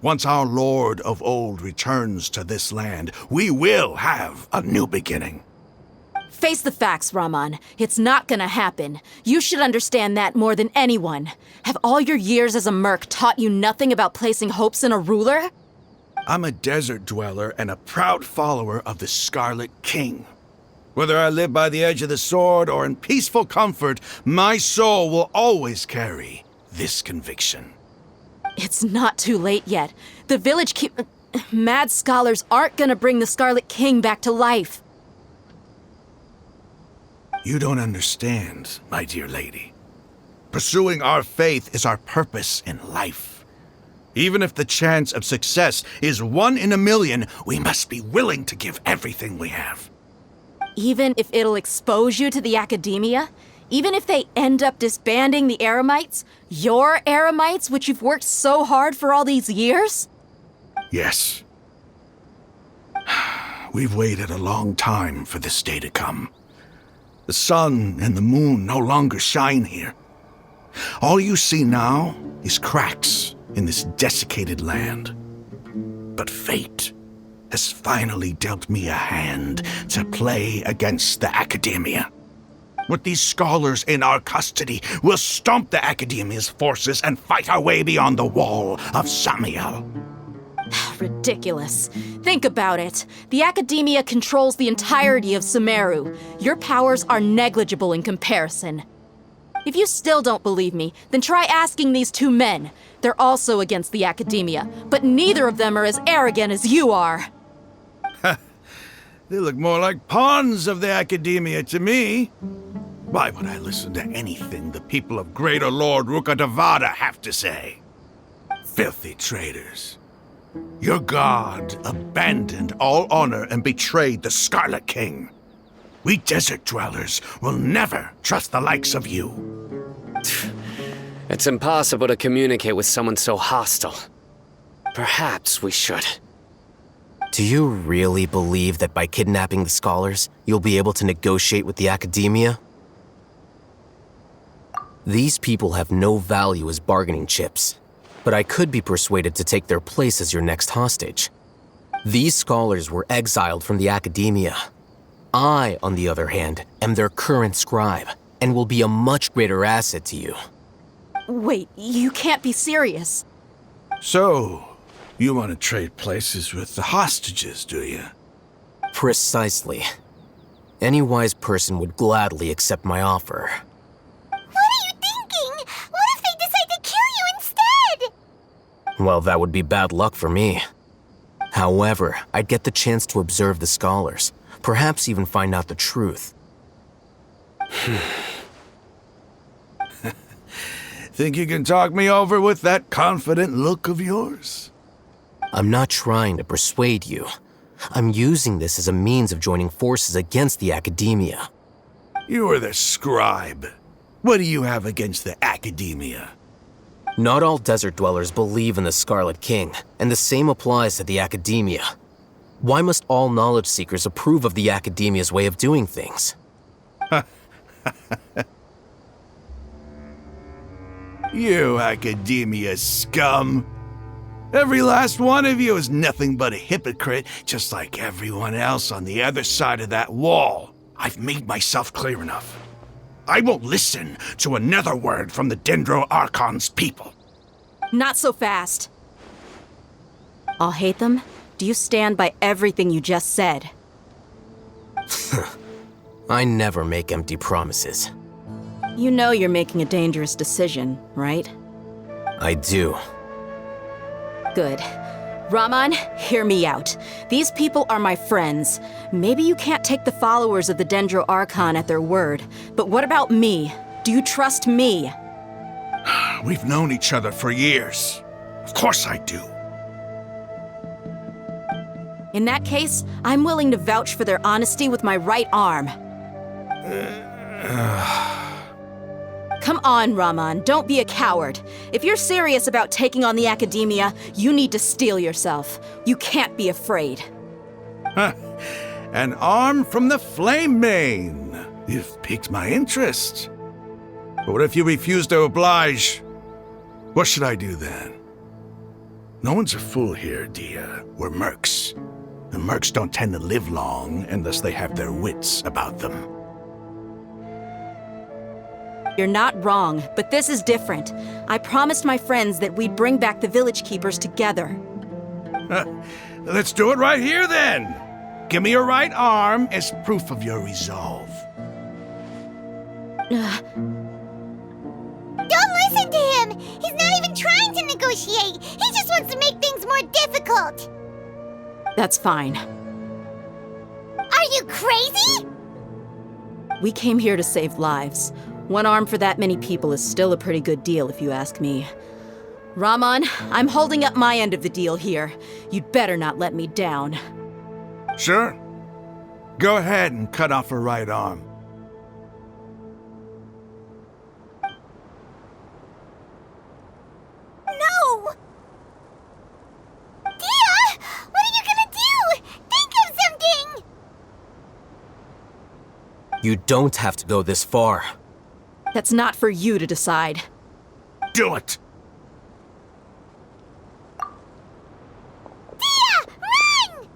[SPEAKER 9] Once our Lord of Old returns to this land, we will have a new beginning.
[SPEAKER 8] Face the facts, Raman. It's not gonna happen. You should understand that more than anyone. Have all your years as a merc taught you nothing about placing hopes in a ruler?
[SPEAKER 9] I'm a desert dweller and a proud follower of the Scarlet King. Whether I live by the edge of the sword or in peaceful comfort, my soul will always carry this conviction.
[SPEAKER 8] It's not too late yet. The village mad scholars aren't gonna bring the Scarlet King back to life.
[SPEAKER 9] You don't understand, my dear lady. Pursuing our faith is our purpose in life. Even if the chance of success is 1 in a million, we must be willing to give everything we have.
[SPEAKER 8] Even if it'll expose you to the academia? Even if they end up disbanding the Eremites? Your Eremites, which you've worked so hard for all these years?
[SPEAKER 9] Yes. We've waited a long time for this day to come. The sun and the moon no longer shine here. All you see now is cracks in this desiccated land. But fate has finally dealt me a hand to play against the academia. With these scholars in our custody, we'll stomp the academia's forces and fight our way beyond the wall of Samiel.
[SPEAKER 8] Ridiculous. Think about it. The academia controls the entirety of Sumeru. Your powers are negligible in comparison. If you still don't believe me, then try asking these 2 men. They're also against the academia, but neither of them are as arrogant as you are.
[SPEAKER 9] They look more like pawns of the academia to me. Why would I listen to anything the people of Greater Lord Rukkhadevata have to say? Filthy traitors. Your god abandoned all honor and betrayed the Scarlet King. We desert dwellers will never trust the likes of you.
[SPEAKER 3] It's impossible to communicate with someone so hostile. Perhaps we should.
[SPEAKER 2] Do you really believe that by kidnapping the scholars, you'll be able to negotiate with the academia? These people have no value as bargaining chips, but I could be persuaded to take their place as your next hostage. These scholars were exiled from the academia. I, on the other hand, am their current scribe, and will be a much greater asset to you.
[SPEAKER 8] Wait, you can't be serious.
[SPEAKER 9] So, you want to trade places with the hostages, do you?
[SPEAKER 2] Precisely. Any wise person would gladly accept my offer.
[SPEAKER 1] What are you thinking? What if they decide to kill you instead?
[SPEAKER 2] Well, that would be bad luck for me. However, I'd get the chance to observe the scholars, perhaps even find out the truth.
[SPEAKER 9] Think you can talk me over with that confident look of yours?
[SPEAKER 2] I'm not trying to persuade you. I'm using this as a means of joining forces against the academia.
[SPEAKER 9] You are the scribe. What do you have against the academia?
[SPEAKER 2] Not all desert dwellers believe in the Scarlet King, and the same applies to the academia. Why must all knowledge seekers approve of the academia's way of doing things?
[SPEAKER 9] You academia scum. Every last one of you is nothing but a hypocrite, just like everyone else on the other side of that wall. I've made myself clear enough. I won't listen to another word from the Dendro Archon's people.
[SPEAKER 8] Not so fast. I'll hate them. Do you stand by everything you just said?
[SPEAKER 2] I never make empty promises.
[SPEAKER 8] You know you're making a dangerous decision, right?
[SPEAKER 2] I do.
[SPEAKER 8] Good. Raman, hear me out. These people are my friends. Maybe you can't take the followers of the Dendro Archon at their word, but what about me? Do you trust me?
[SPEAKER 9] We've known each other for years. Of course I do.
[SPEAKER 8] In that case, I'm willing to vouch for their honesty with my right arm. Come on, Raman, don't be a coward. If you're serious about taking on the Academia, you need to steel yourself. You can't be afraid.
[SPEAKER 9] An arm from the Flame Mane. You've piqued my interest. But what if you refuse to oblige? What should I do then? No one's a fool here, Dia. We're mercs. And mercs don't tend to live long unless they have their wits about them.
[SPEAKER 8] You're not wrong, but this is different. I promised my friends that we'd bring back the village keepers together.
[SPEAKER 9] Let's do it right here then. Give me your right arm as proof of your resolve.
[SPEAKER 1] Don't listen to him! He's not even trying to negotiate! He just wants to make things more difficult!
[SPEAKER 8] That's fine.
[SPEAKER 1] Are you crazy?
[SPEAKER 8] We came here to save lives. One arm for that many people is still a pretty good deal, if you ask me. Raman, I'm holding up my end of the deal here. You'd better not let me down.
[SPEAKER 9] Sure. Go ahead and cut off her right arm.
[SPEAKER 1] No! Dia! What are you gonna do? Think of something!
[SPEAKER 2] You don't have to go this far.
[SPEAKER 8] That's not for you to decide.
[SPEAKER 9] Do it!
[SPEAKER 1] Dia! Run!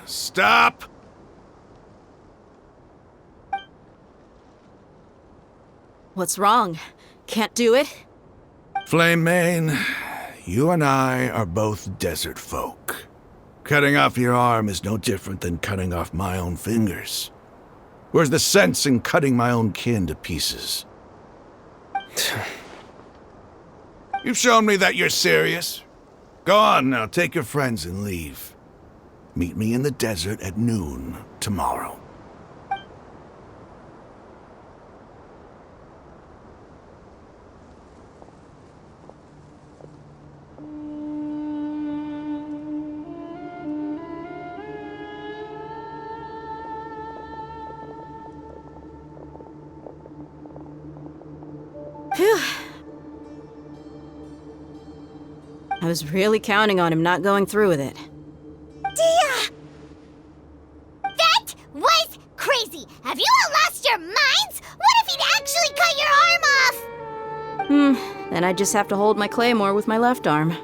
[SPEAKER 9] Stop!
[SPEAKER 8] What's wrong? Can't do it?
[SPEAKER 9] Flame Mane, you and I are both desert folk. Cutting off your arm is no different than cutting off my own fingers. Where's the sense in cutting my own kin to pieces? You've shown me that you're serious. Go on now, take your friends and leave. Meet me in the desert at noon tomorrow.
[SPEAKER 8] I was really counting on him not going through with it.
[SPEAKER 1] Dia! That was crazy! Have you all lost your minds? What if he'd actually cut your arm off?
[SPEAKER 8] Then I just have to hold my claymore with my left arm.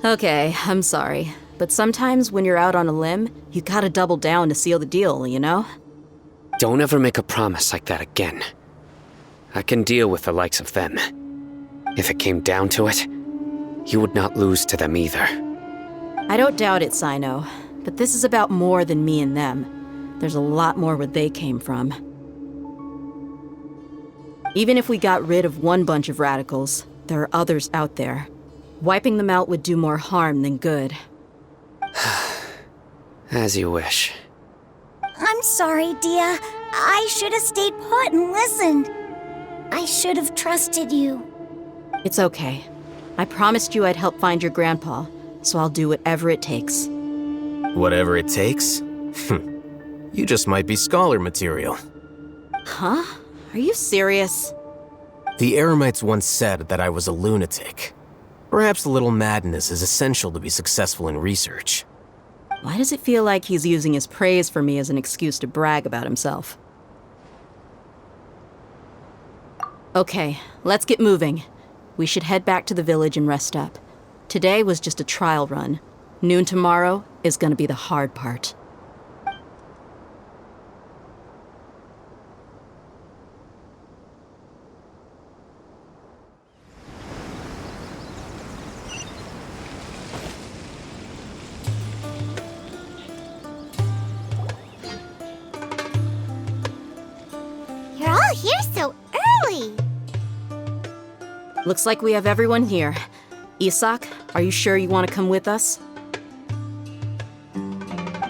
[SPEAKER 8] Okay, I'm sorry. But sometimes when you're out on a limb, you gotta double down to seal the deal, you know?
[SPEAKER 3] Don't ever make a promise like that again. I can deal with the likes of them. If it came down to it, you would not lose to them either.
[SPEAKER 8] I don't doubt it, Sino. But this is about more than me and them. There's a lot more where they came from. Even if we got rid of one bunch of radicals, there are others out there. Wiping them out would do more harm than good.
[SPEAKER 3] As you wish.
[SPEAKER 7] I'm sorry, Dia. I should have stayed put and listened. I should have trusted you.
[SPEAKER 8] It's okay. I promised you I'd help find your grandpa, so I'll do whatever it takes.
[SPEAKER 2] Whatever it takes? You just might be scholar material.
[SPEAKER 8] Huh? Are you serious?
[SPEAKER 2] The Eremites once said that I was a lunatic. Perhaps a little madness is essential to be successful in research.
[SPEAKER 8] Why does it feel like he's using his praise for me as an excuse to brag about himself? Okay, let's get moving. We should head back to the village and rest up. Today was just a trial run. Noon tomorrow is gonna be the hard part. Looks like we have everyone here. Isak, are you sure you want to come with us?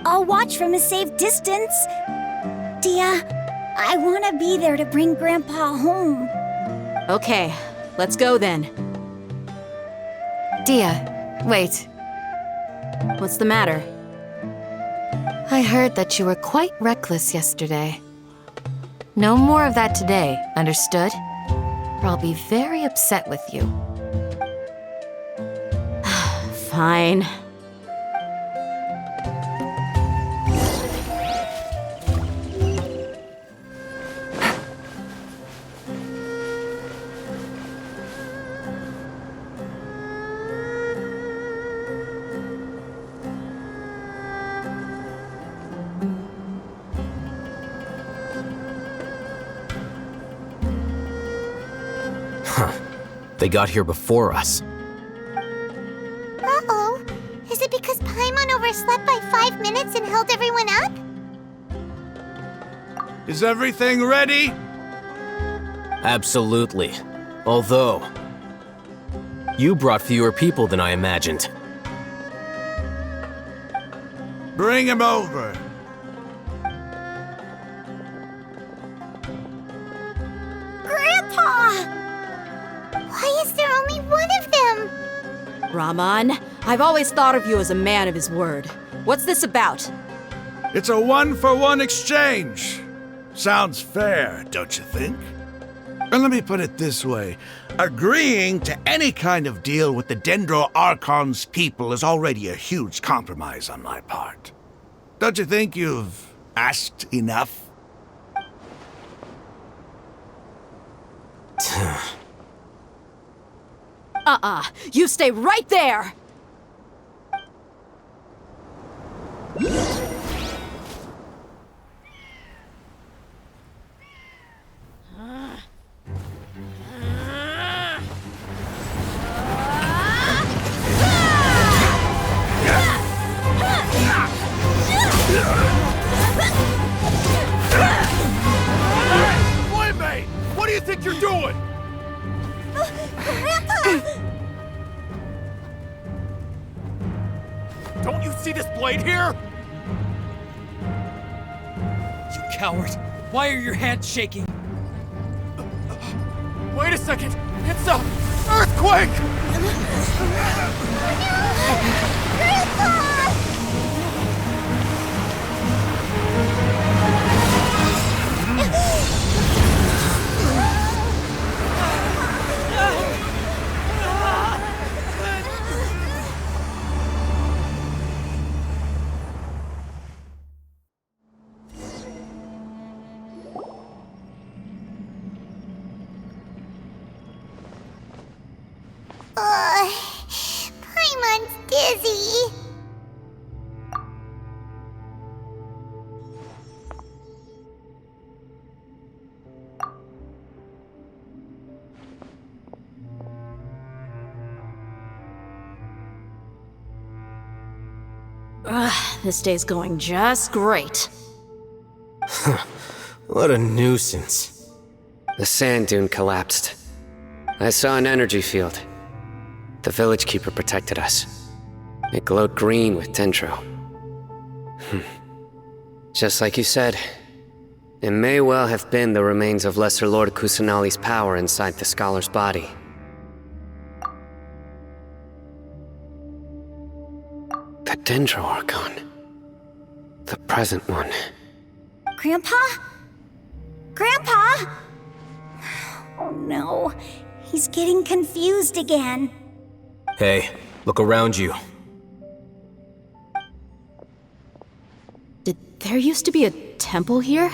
[SPEAKER 7] I'll watch from a safe distance. Dia, I want to be there to bring Grandpa home.
[SPEAKER 8] Okay, let's go then.
[SPEAKER 5] Dia, wait.
[SPEAKER 8] What's the matter?
[SPEAKER 5] I heard that you were quite reckless yesterday. No more of that today, understood? Or I'll be very upset with you.
[SPEAKER 8] Fine.
[SPEAKER 2] They got here before us.
[SPEAKER 1] Uh-oh. Is it because Paimon overslept by 5 minutes and held everyone up?
[SPEAKER 9] Is everything ready?
[SPEAKER 2] Absolutely. Although, you brought fewer people than I imagined.
[SPEAKER 9] Bring him over.
[SPEAKER 7] Grandpa!
[SPEAKER 1] Why is there only one of them?
[SPEAKER 8] Rahman, I've always thought of you as a man of his word. What's this about?
[SPEAKER 9] It's a one-for-one exchange. Sounds fair, don't you think? And let me put it this way. Agreeing to any kind of deal with the Dendro Archon's people is already a huge compromise on my part. Don't you think you've asked enough?
[SPEAKER 8] You stay right there!
[SPEAKER 10] Playmate! What do you think you're doing? Don't you see this blade here?
[SPEAKER 11] You coward! Why are your hands shaking?
[SPEAKER 10] Wait a second! It's a earthquake!
[SPEAKER 1] Paimon's dizzy.
[SPEAKER 8] This day's going just great.
[SPEAKER 2] What a nuisance.
[SPEAKER 3] The sand dune collapsed. I saw an energy field. The village keeper protected us. It glowed green with dendro. Just like you said, it may well have been the remains of Lesser Lord Kusanali's power inside the scholar's body. The Dendro Archon. The present one.
[SPEAKER 7] Grandpa? Grandpa? Oh no, he's getting confused again.
[SPEAKER 2] Hey, look around you.
[SPEAKER 8] Did there used to be a temple here?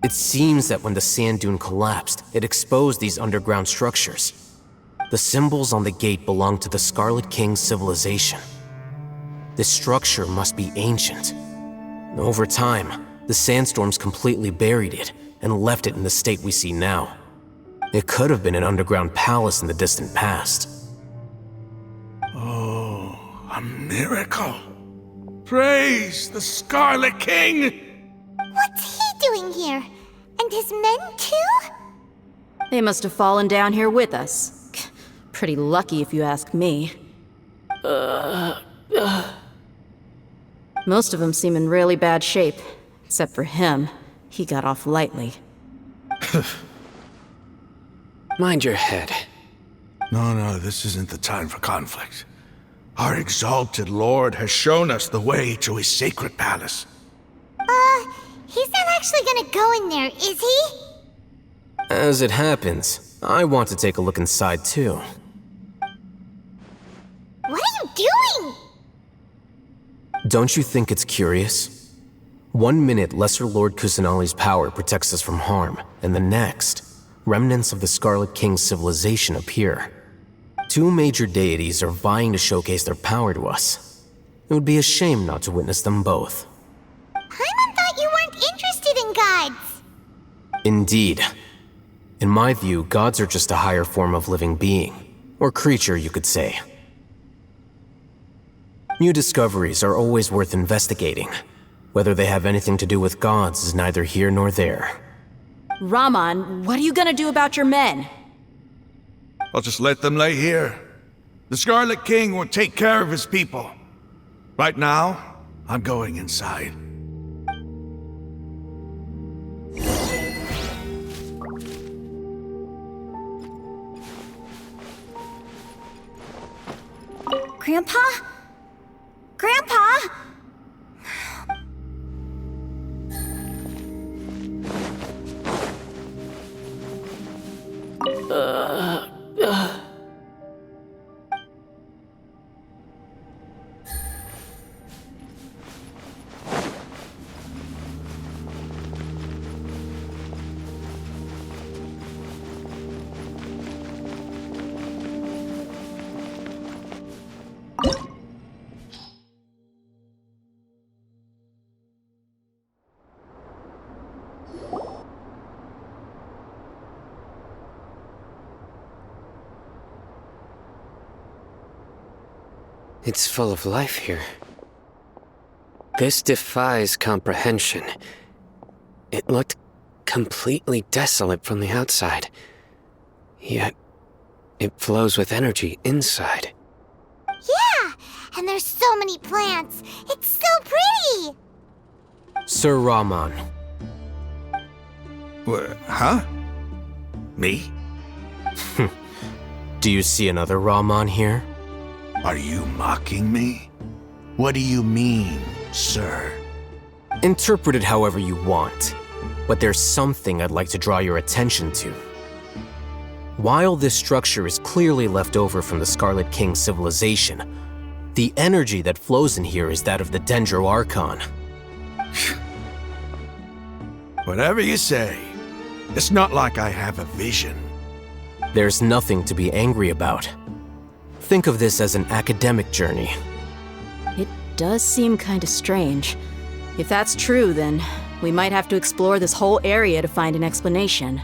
[SPEAKER 2] It seems that when the sand dune collapsed, it exposed these underground structures. The symbols on the gate belong to the Scarlet King's civilization. This structure must be ancient. Over time, the sandstorms completely buried it and left it in the state we see now. It could have been an underground palace in the distant past.
[SPEAKER 9] Oh, a miracle. Praise the Scarlet King!
[SPEAKER 1] What's he doing here? here. And his men too?
[SPEAKER 8] They must have fallen down here with us. Pretty lucky if you ask me. Most of them seem in really bad shape. Except for him. He got off lightly.
[SPEAKER 3] Mind your head.
[SPEAKER 9] No, this isn't the time for conflict. Our exalted lord has shown us the way to his sacred palace.
[SPEAKER 1] He's not actually gonna go in there, is he?
[SPEAKER 2] As it happens, I want to take a look inside too.
[SPEAKER 1] What are you doing?
[SPEAKER 2] Don't you think it's curious? 1 minute, Lesser Lord Kusanali's power protects us from harm, and the next, remnants of the Scarlet King's civilization appear. 2 major deities are vying to showcase their power to us. It would be a shame not to witness them both.
[SPEAKER 1] Paimon thought you weren't interested in gods.
[SPEAKER 2] Indeed. In my view, gods are just a higher form of living being, or creature, you could say. New discoveries are always worth investigating. Whether they have anything to do with gods is neither here nor there.
[SPEAKER 8] Raman, what are you gonna do about your men?
[SPEAKER 9] I'll just let them lay here. The Scarlet King will take care of his people. Right now, I'm going inside.
[SPEAKER 7] Grandpa? Grandpa?
[SPEAKER 3] It's full of life here. This defies comprehension. It looked completely desolate from the outside. Yet, it flows with energy inside.
[SPEAKER 1] Yeah, and there's so many plants. It's so pretty.
[SPEAKER 2] Sir Raman.
[SPEAKER 9] Huh? Me?
[SPEAKER 2] Do you see another Raman here?
[SPEAKER 9] Are you mocking me? What do you mean, sir?
[SPEAKER 2] Interpret it however you want, but there's something I'd like to draw your attention to. While this structure is clearly left over from the Scarlet King's civilization, the energy that flows in here is that of the Dendro Archon.
[SPEAKER 9] Whatever you say. It's not like I have a vision.
[SPEAKER 2] There's nothing to be angry about. Think of this as an academic journey.
[SPEAKER 8] It does seem kinda strange. If that's true, then we might have to explore this whole area to find an explanation.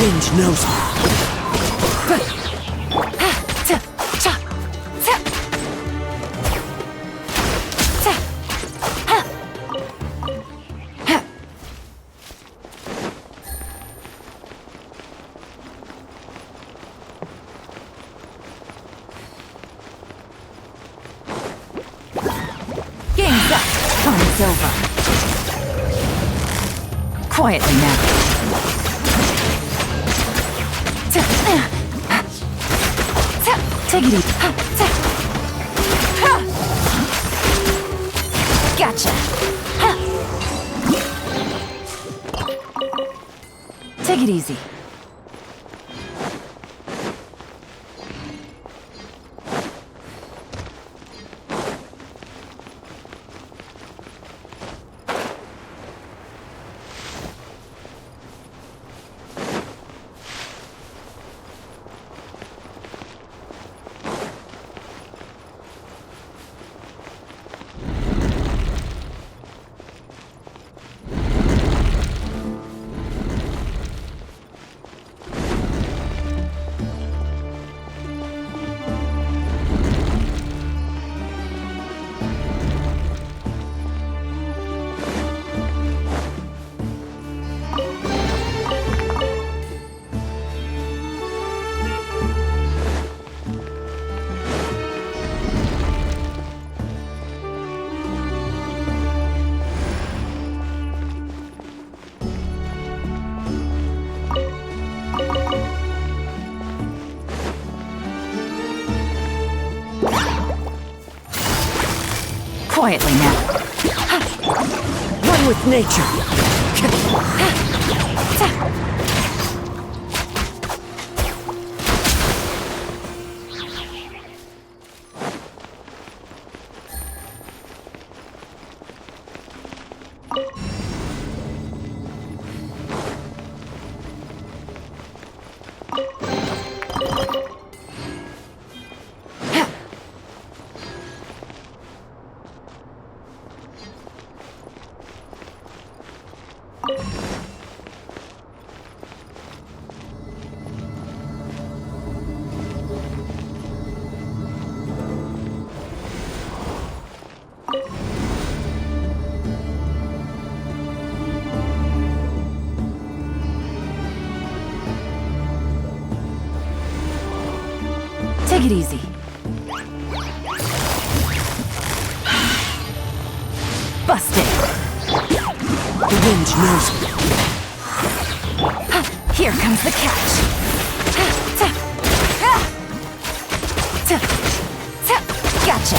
[SPEAKER 12] wind knows me.
[SPEAKER 5] Game's up. Time's over. Quietly now. Take it easy. Gotcha. Take it easy. Quietly now.
[SPEAKER 12] One with nature.
[SPEAKER 5] Take it easy. Busted.
[SPEAKER 12] The wind knows me.
[SPEAKER 5] Here comes the catch. Gotcha.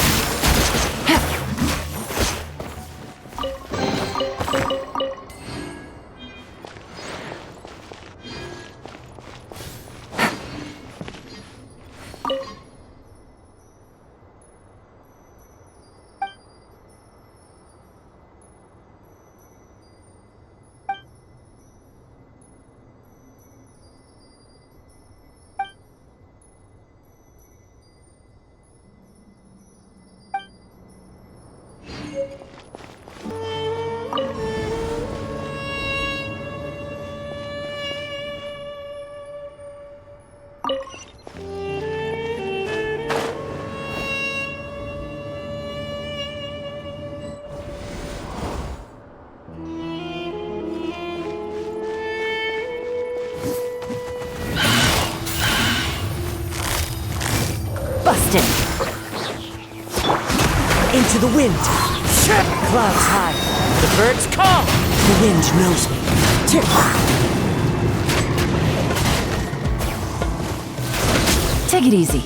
[SPEAKER 5] Busted.
[SPEAKER 12] Into the wind. Clouds high.
[SPEAKER 11] The birds call!
[SPEAKER 12] The wind knows me.
[SPEAKER 5] Take it easy.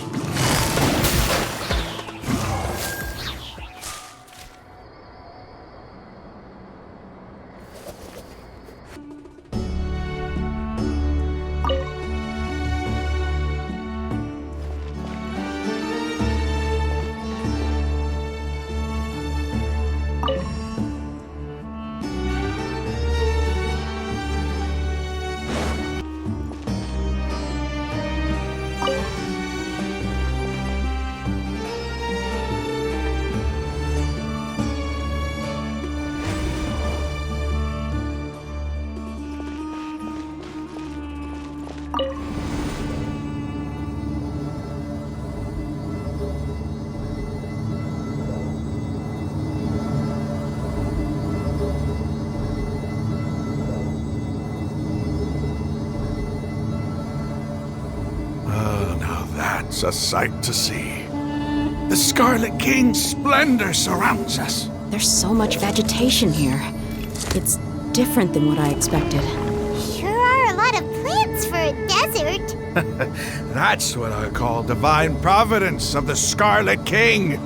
[SPEAKER 9] It's a sight to see. The Scarlet King's splendor surrounds us.
[SPEAKER 8] There's so much vegetation here. It's different than what I expected.
[SPEAKER 1] Sure are a lot of plants for a desert.
[SPEAKER 9] That's what I call divine providence of the Scarlet King.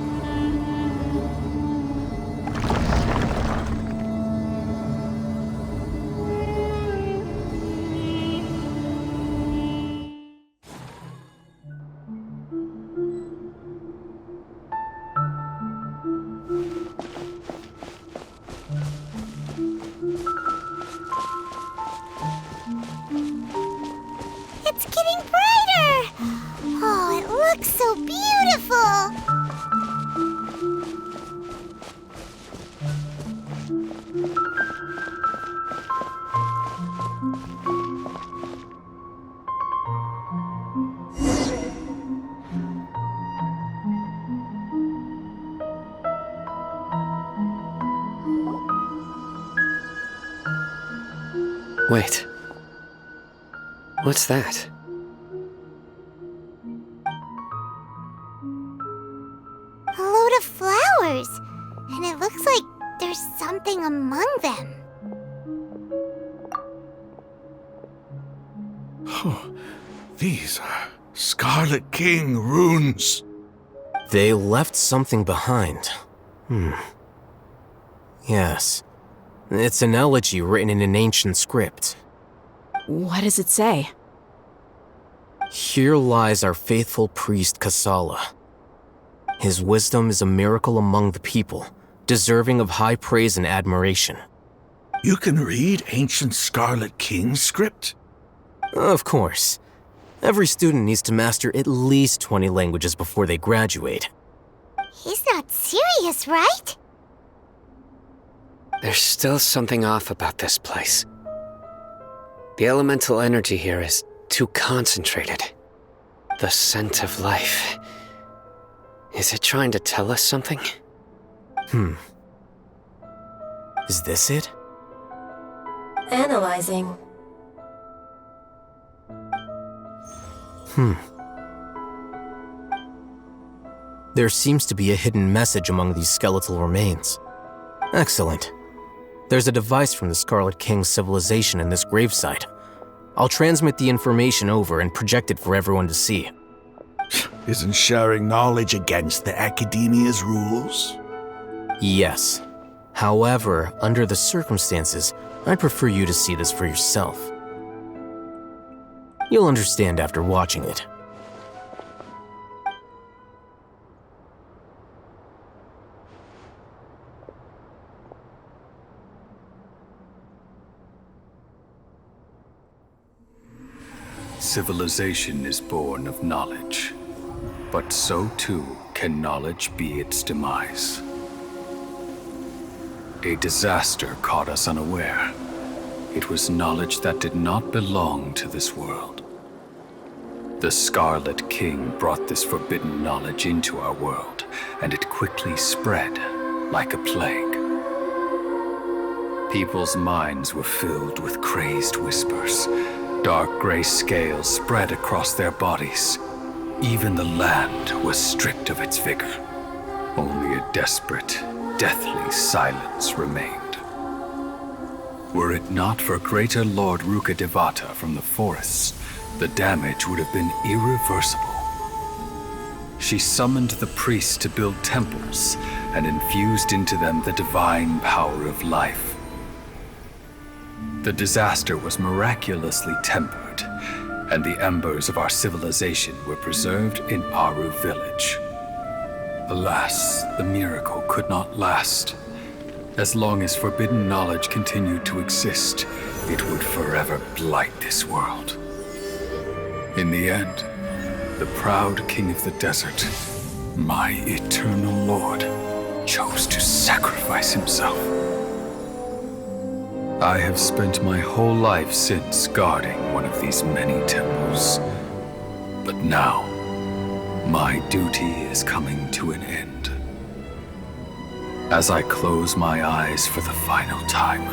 [SPEAKER 1] It's getting brighter! Oh, it looks so beautiful!
[SPEAKER 3] Wait. What's that?
[SPEAKER 1] A load of flowers, and it looks like there's something among them.
[SPEAKER 9] These are Scarlet King runes.
[SPEAKER 2] They left something behind. Yes. It's an elegy written in an ancient script.
[SPEAKER 8] What does it say?
[SPEAKER 2] Here lies our faithful priest Kasala. His wisdom is a miracle among the people, deserving of high praise and admiration.
[SPEAKER 9] You can read ancient Scarlet King script?
[SPEAKER 2] Of course. Every student needs to master at least 20 languages before they graduate.
[SPEAKER 1] He's not serious, right?
[SPEAKER 3] There's still something off about this place. The elemental energy here is too concentrated. The scent of life. Is it trying to tell us something?
[SPEAKER 2] Is this it?
[SPEAKER 13] Analyzing.
[SPEAKER 2] There seems to be a hidden message among these skeletal remains. Excellent. There's a device from the Scarlet King's civilization in this gravesite. I'll transmit the information over and project it for everyone to see.
[SPEAKER 9] Isn't sharing knowledge against the Academia's rules?
[SPEAKER 2] Yes. However, under the circumstances, I'd prefer you to see this for yourself. You'll understand after watching it.
[SPEAKER 14] Civilization is born of knowledge, but so too can knowledge be its demise. A disaster caught us unaware. It was knowledge that did not belong to this world. The Scarlet King brought this forbidden knowledge into our world, and it quickly spread like a plague. People's minds were filled with crazed whispers. Dark gray scales spread across their bodies. Even the land was stripped of its vigor. Only a desperate, deathly silence remained. Were it not for greater Lord Rukkhadevata from the forests, the damage would have been irreversible. She summoned the priests to build temples and infused into them the divine power of life. The disaster was miraculously tempered, and the embers of our civilization were preserved in Aru village. Alas, the miracle could not last. As long as forbidden knowledge continued to exist, it would forever blight this world. In the end, the proud king of the desert, my eternal lord, chose to sacrifice himself. I have spent my whole life since guarding one of these many temples. But now, my duty is coming to an end. As I close my eyes for the final time,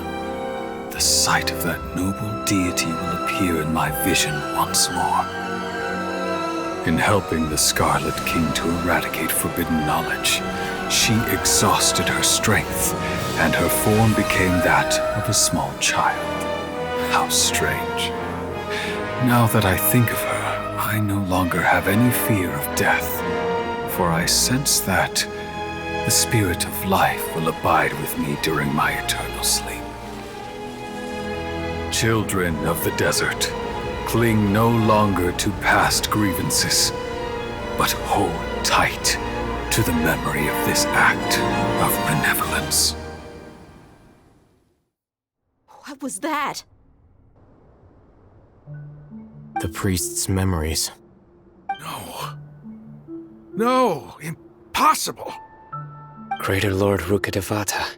[SPEAKER 14] the sight of that noble deity will appear in my vision once more. In helping the Scarlet King to eradicate forbidden knowledge, she exhausted her strength, and her form became that of a small child. How strange. Now that I think of her, I no longer have any fear of death, for I sense that the spirit of life will abide with me during my eternal sleep. Children of the desert, cling no longer to past grievances, but hold tight to the memory of this act of benevolence.
[SPEAKER 8] What was that?
[SPEAKER 2] The priest's memories.
[SPEAKER 9] No, impossible.
[SPEAKER 3] Greater Lord Rukkhadevata.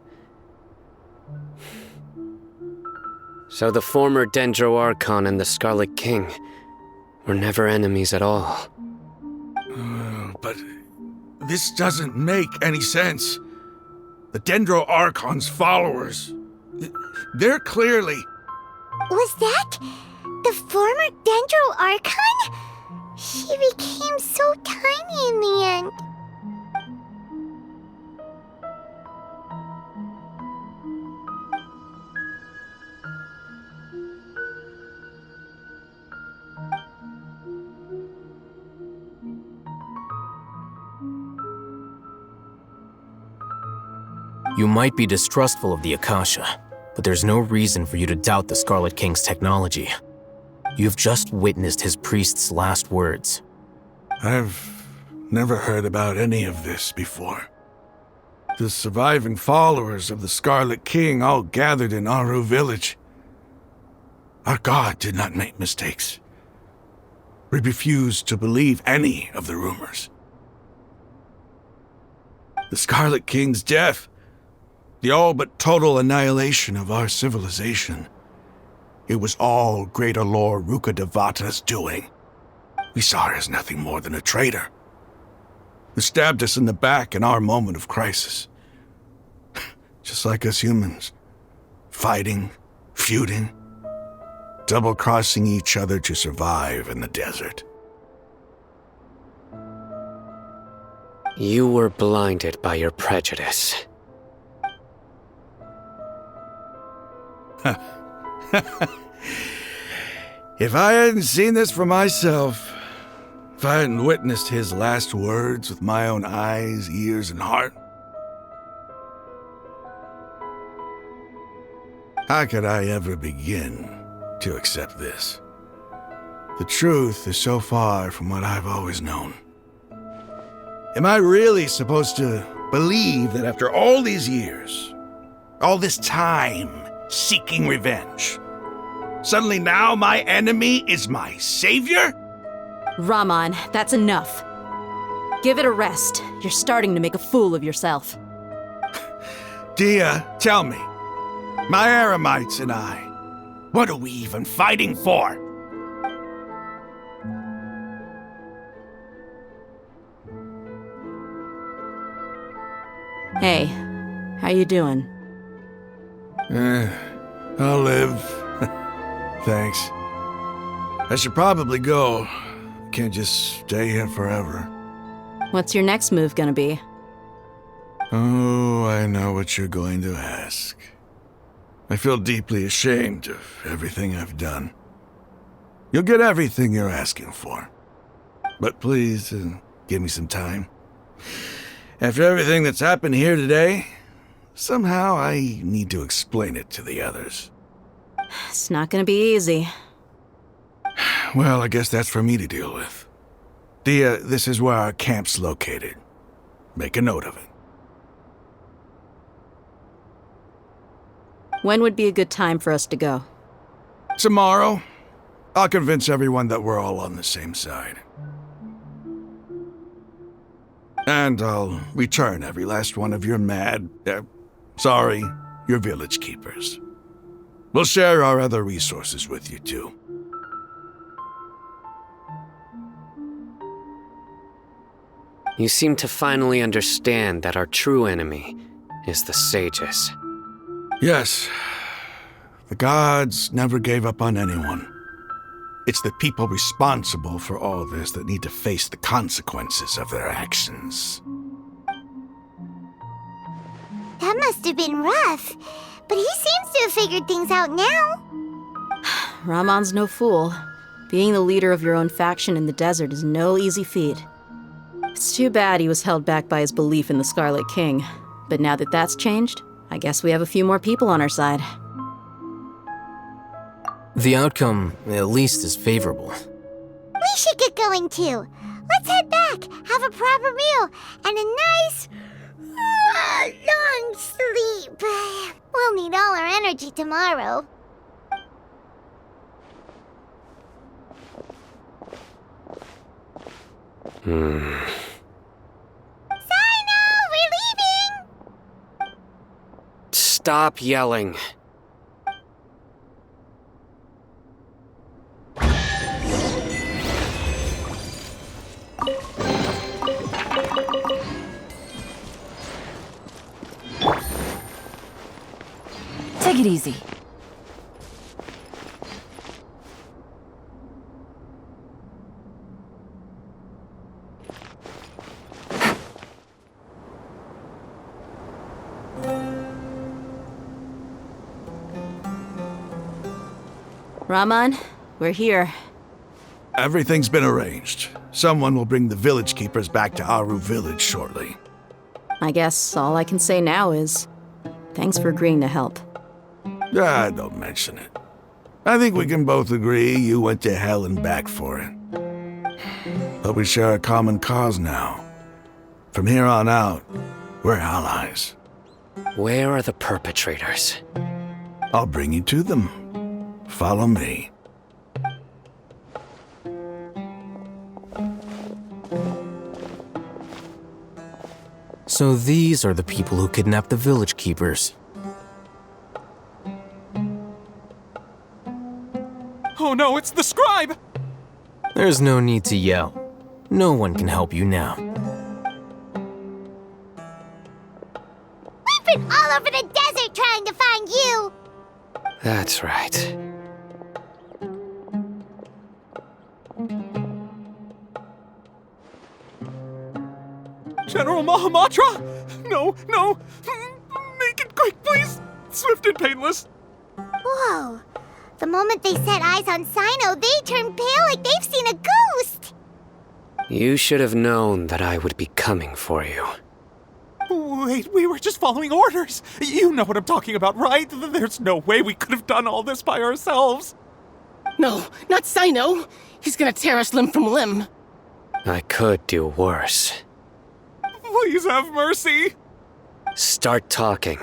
[SPEAKER 3] So the former Dendro Archon and the Scarlet King were never enemies at all.
[SPEAKER 9] But this doesn't make any sense. The Dendro Archon's followers, they're clearly...
[SPEAKER 1] Was that the former Dendro Archon? She became so tiny in the end.
[SPEAKER 2] You might be distrustful of the Akasha, but there's no reason for you to doubt the Scarlet King's technology. You've just witnessed his priest's last words.
[SPEAKER 9] I've never heard about any of this before. The surviving followers of the Scarlet King all gathered in Aru village. Our god did not make mistakes. We refused to believe any of the rumors. The Scarlet King's death, the all but total annihilation of our civilization, it was all Greater Lord Rukkhadevata's doing. We saw her as nothing more than a traitor, who stabbed us in the back in our moment of crisis. Just like us humans, fighting, feuding, double-crossing each other to survive in the desert.
[SPEAKER 3] You were blinded by your prejudice.
[SPEAKER 9] If I hadn't seen this for myself, if I hadn't witnessed his last words with my own eyes, ears, and heart, how could I ever begin to accept this? The truth is so far from what I've always known. Am I really supposed to believe that after all these years, all this time seeking revenge, suddenly now my enemy is my savior?
[SPEAKER 8] Raman, that's enough. Give it a rest. You're starting to make a fool of yourself.
[SPEAKER 9] Dia, tell me, my Aramites and I, what are we even fighting for?
[SPEAKER 8] Hey, how you doing?
[SPEAKER 9] I'll live. Thanks. I should probably go. Can't just stay here forever.
[SPEAKER 8] What's your next move gonna be?
[SPEAKER 9] Oh, I know what you're going to ask. I feel deeply ashamed of everything I've done. You'll get everything you're asking for. But please, give me some time. After everything that's happened here today, somehow I need to explain it to the others.
[SPEAKER 8] It's not gonna be easy.
[SPEAKER 9] Well, I guess that's for me to deal with. Dia, this is where our camp's located. Make a note of it.
[SPEAKER 8] When would be a good time for us to go?
[SPEAKER 9] Tomorrow, I'll convince everyone that we're all on the same side. And I'll return every last one of your your village keepers. We'll share our other resources with you, too.
[SPEAKER 3] You seem to finally understand that our true enemy is the sages.
[SPEAKER 9] Yes. The gods never gave up on anyone. It's the people responsible for all this that need to face the consequences of their actions.
[SPEAKER 1] That must have been rough, but he seems to have figured things out now.
[SPEAKER 8] Ramon's no fool. Being the leader of your own faction in the desert is no easy feat. It's too bad he was held back by his belief in the Scarlet King. But now that that's changed, I guess we have a few more people on our side.
[SPEAKER 2] The outcome, at least, is favorable.
[SPEAKER 1] We should get going too. Let's head back, have a proper meal, and a nice, long sleep. We'll need all our energy tomorrow. Sino, we're leaving!
[SPEAKER 3] Stop yelling.
[SPEAKER 4] Take it easy.
[SPEAKER 8] Ramon, we're here.
[SPEAKER 9] Everything's been arranged. Someone will bring the village keepers back to Aru village shortly.
[SPEAKER 8] I guess all I can say now is, thanks for agreeing to help.
[SPEAKER 9] Don't mention it. I think we can both agree you went to hell and back for it. But we share a common cause now. From here on out, we're allies.
[SPEAKER 3] Where are the perpetrators?
[SPEAKER 9] I'll bring you to them. Follow me.
[SPEAKER 2] So these are the people who kidnapped the village keepers.
[SPEAKER 10] Oh no, it's the scribe!
[SPEAKER 2] There's no need to yell. No one can help you now.
[SPEAKER 1] We've been all over the desert trying to find you!
[SPEAKER 3] That's right.
[SPEAKER 10] General Mahamatra? No, no! Make it quick, please! Swift and painless!
[SPEAKER 1] Whoa. The moment they set eyes on Sino, they turned pale like they've seen a ghost!
[SPEAKER 3] You should have known that I would be coming for you.
[SPEAKER 10] Wait, we were just following orders! You know what I'm talking about, right? There's no way we could have done all this by ourselves!
[SPEAKER 13] No, not Sino! He's gonna tear us limb from limb!
[SPEAKER 3] I could do worse.
[SPEAKER 10] Please have mercy!
[SPEAKER 3] Start talking.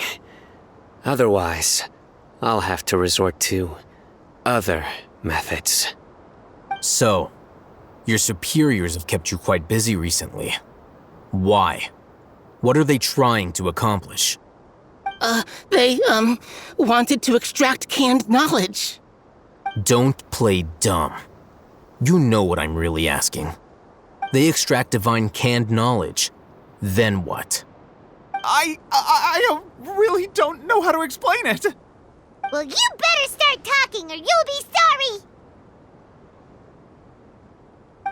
[SPEAKER 3] Otherwise, I'll have to resort to other methods.
[SPEAKER 2] So, your superiors have kept you quite busy recently. Why? What are they trying to accomplish?
[SPEAKER 13] They wanted to extract canned knowledge.
[SPEAKER 2] Don't play dumb. You know what I'm really asking. They extract divine canned knowledge. Then what?
[SPEAKER 10] I really don't know how to explain it.
[SPEAKER 1] Well, you better start talking or you'll be sorry!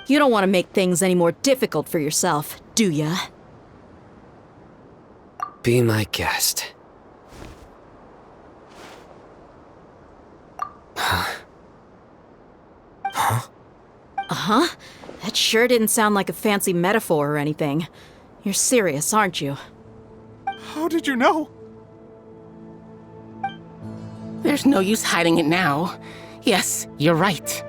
[SPEAKER 8] You don't want to make things any more difficult for yourself, do ya?
[SPEAKER 3] Be my guest.
[SPEAKER 8] Uh-huh? That sure didn't sound like a fancy metaphor or anything. You're serious, aren't you?
[SPEAKER 10] How did you know?
[SPEAKER 13] There's no use hiding it now. Yes, you're right.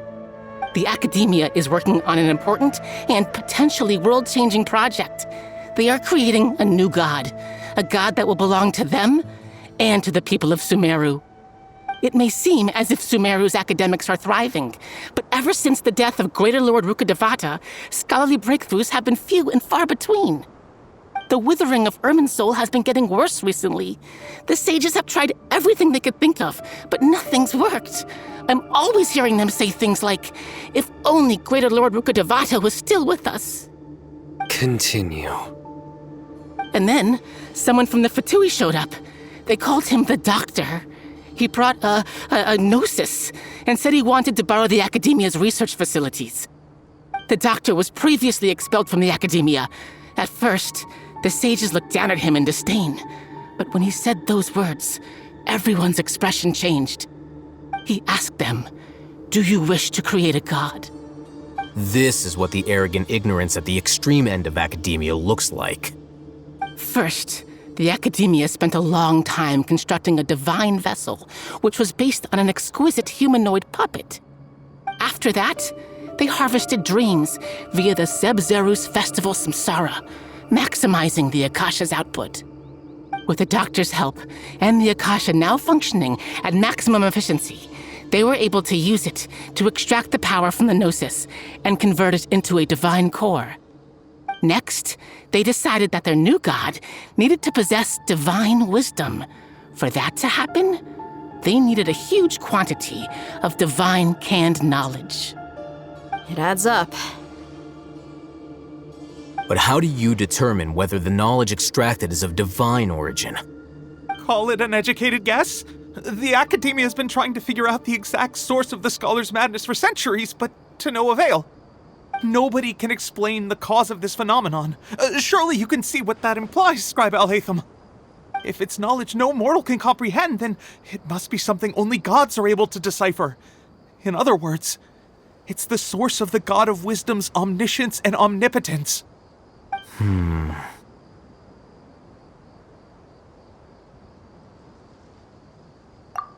[SPEAKER 13] The Academia is working on an important and potentially world-changing project. They are creating a new god. A god that will belong to them and to the people of Sumeru. It may seem as if Sumeru's academics are thriving, but ever since the death of Greater Lord Rukkhadevata, scholarly breakthroughs have been few and far between. The withering of Irminsul has been getting worse recently. The sages have tried everything they could think of, but nothing's worked. I'm always hearing them say things like, if only Greater Lord Rukkhadevata was still with us.
[SPEAKER 3] Continue.
[SPEAKER 13] And then, someone from the Fatui showed up. They called him the Doctor. He brought a gnosis and said he wanted to borrow the Academia's research facilities. The doctor was previously expelled from the Academia. At first, the sages looked down at him in disdain. But when he said those words, everyone's expression changed. He asked them, "Do you wish to create a god?"
[SPEAKER 2] This is what the arrogant ignorance at the extreme end of academia looks like.
[SPEAKER 13] First, the Academia spent a long time constructing a divine vessel, which was based on an exquisite humanoid puppet. After that, they harvested dreams via the Zeb-Zerus Festival Samsara, maximizing the Akasha's output. With the doctor's help, and the Akasha now functioning at maximum efficiency, they were able to use it to extract the power from the Gnosis and convert it into a divine core. Next, they decided that their new god needed to possess divine wisdom. For that to happen, they needed a huge quantity of divine canned knowledge.
[SPEAKER 8] It adds up.
[SPEAKER 2] But how do you determine whether the knowledge extracted is of divine origin?
[SPEAKER 10] Call it an educated guess? The Academia has been trying to figure out the exact source of the Scholar's madness for centuries, but to no avail. Nobody can explain the cause of this phenomenon. Surely you can see what that implies, Scribe Alhaitham. If it's knowledge no mortal can comprehend, then it must be something only gods are able to decipher. In other words, it's the source of the God of Wisdom's omniscience and omnipotence.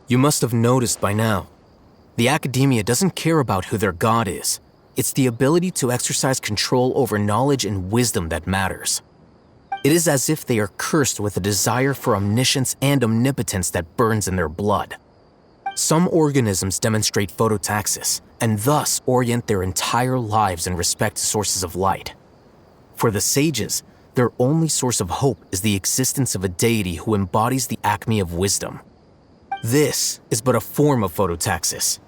[SPEAKER 2] You must have noticed by now. The Academia doesn't care about who their god is. It's the ability to exercise control over knowledge and wisdom that matters. It is as if they are cursed with a desire for omniscience and omnipotence that burns in their blood. Some organisms demonstrate phototaxis, and thus orient their entire lives in respect to sources of light. For the sages, their only source of hope is the existence of a deity who embodies the acme of wisdom. This is but a form of phototaxis.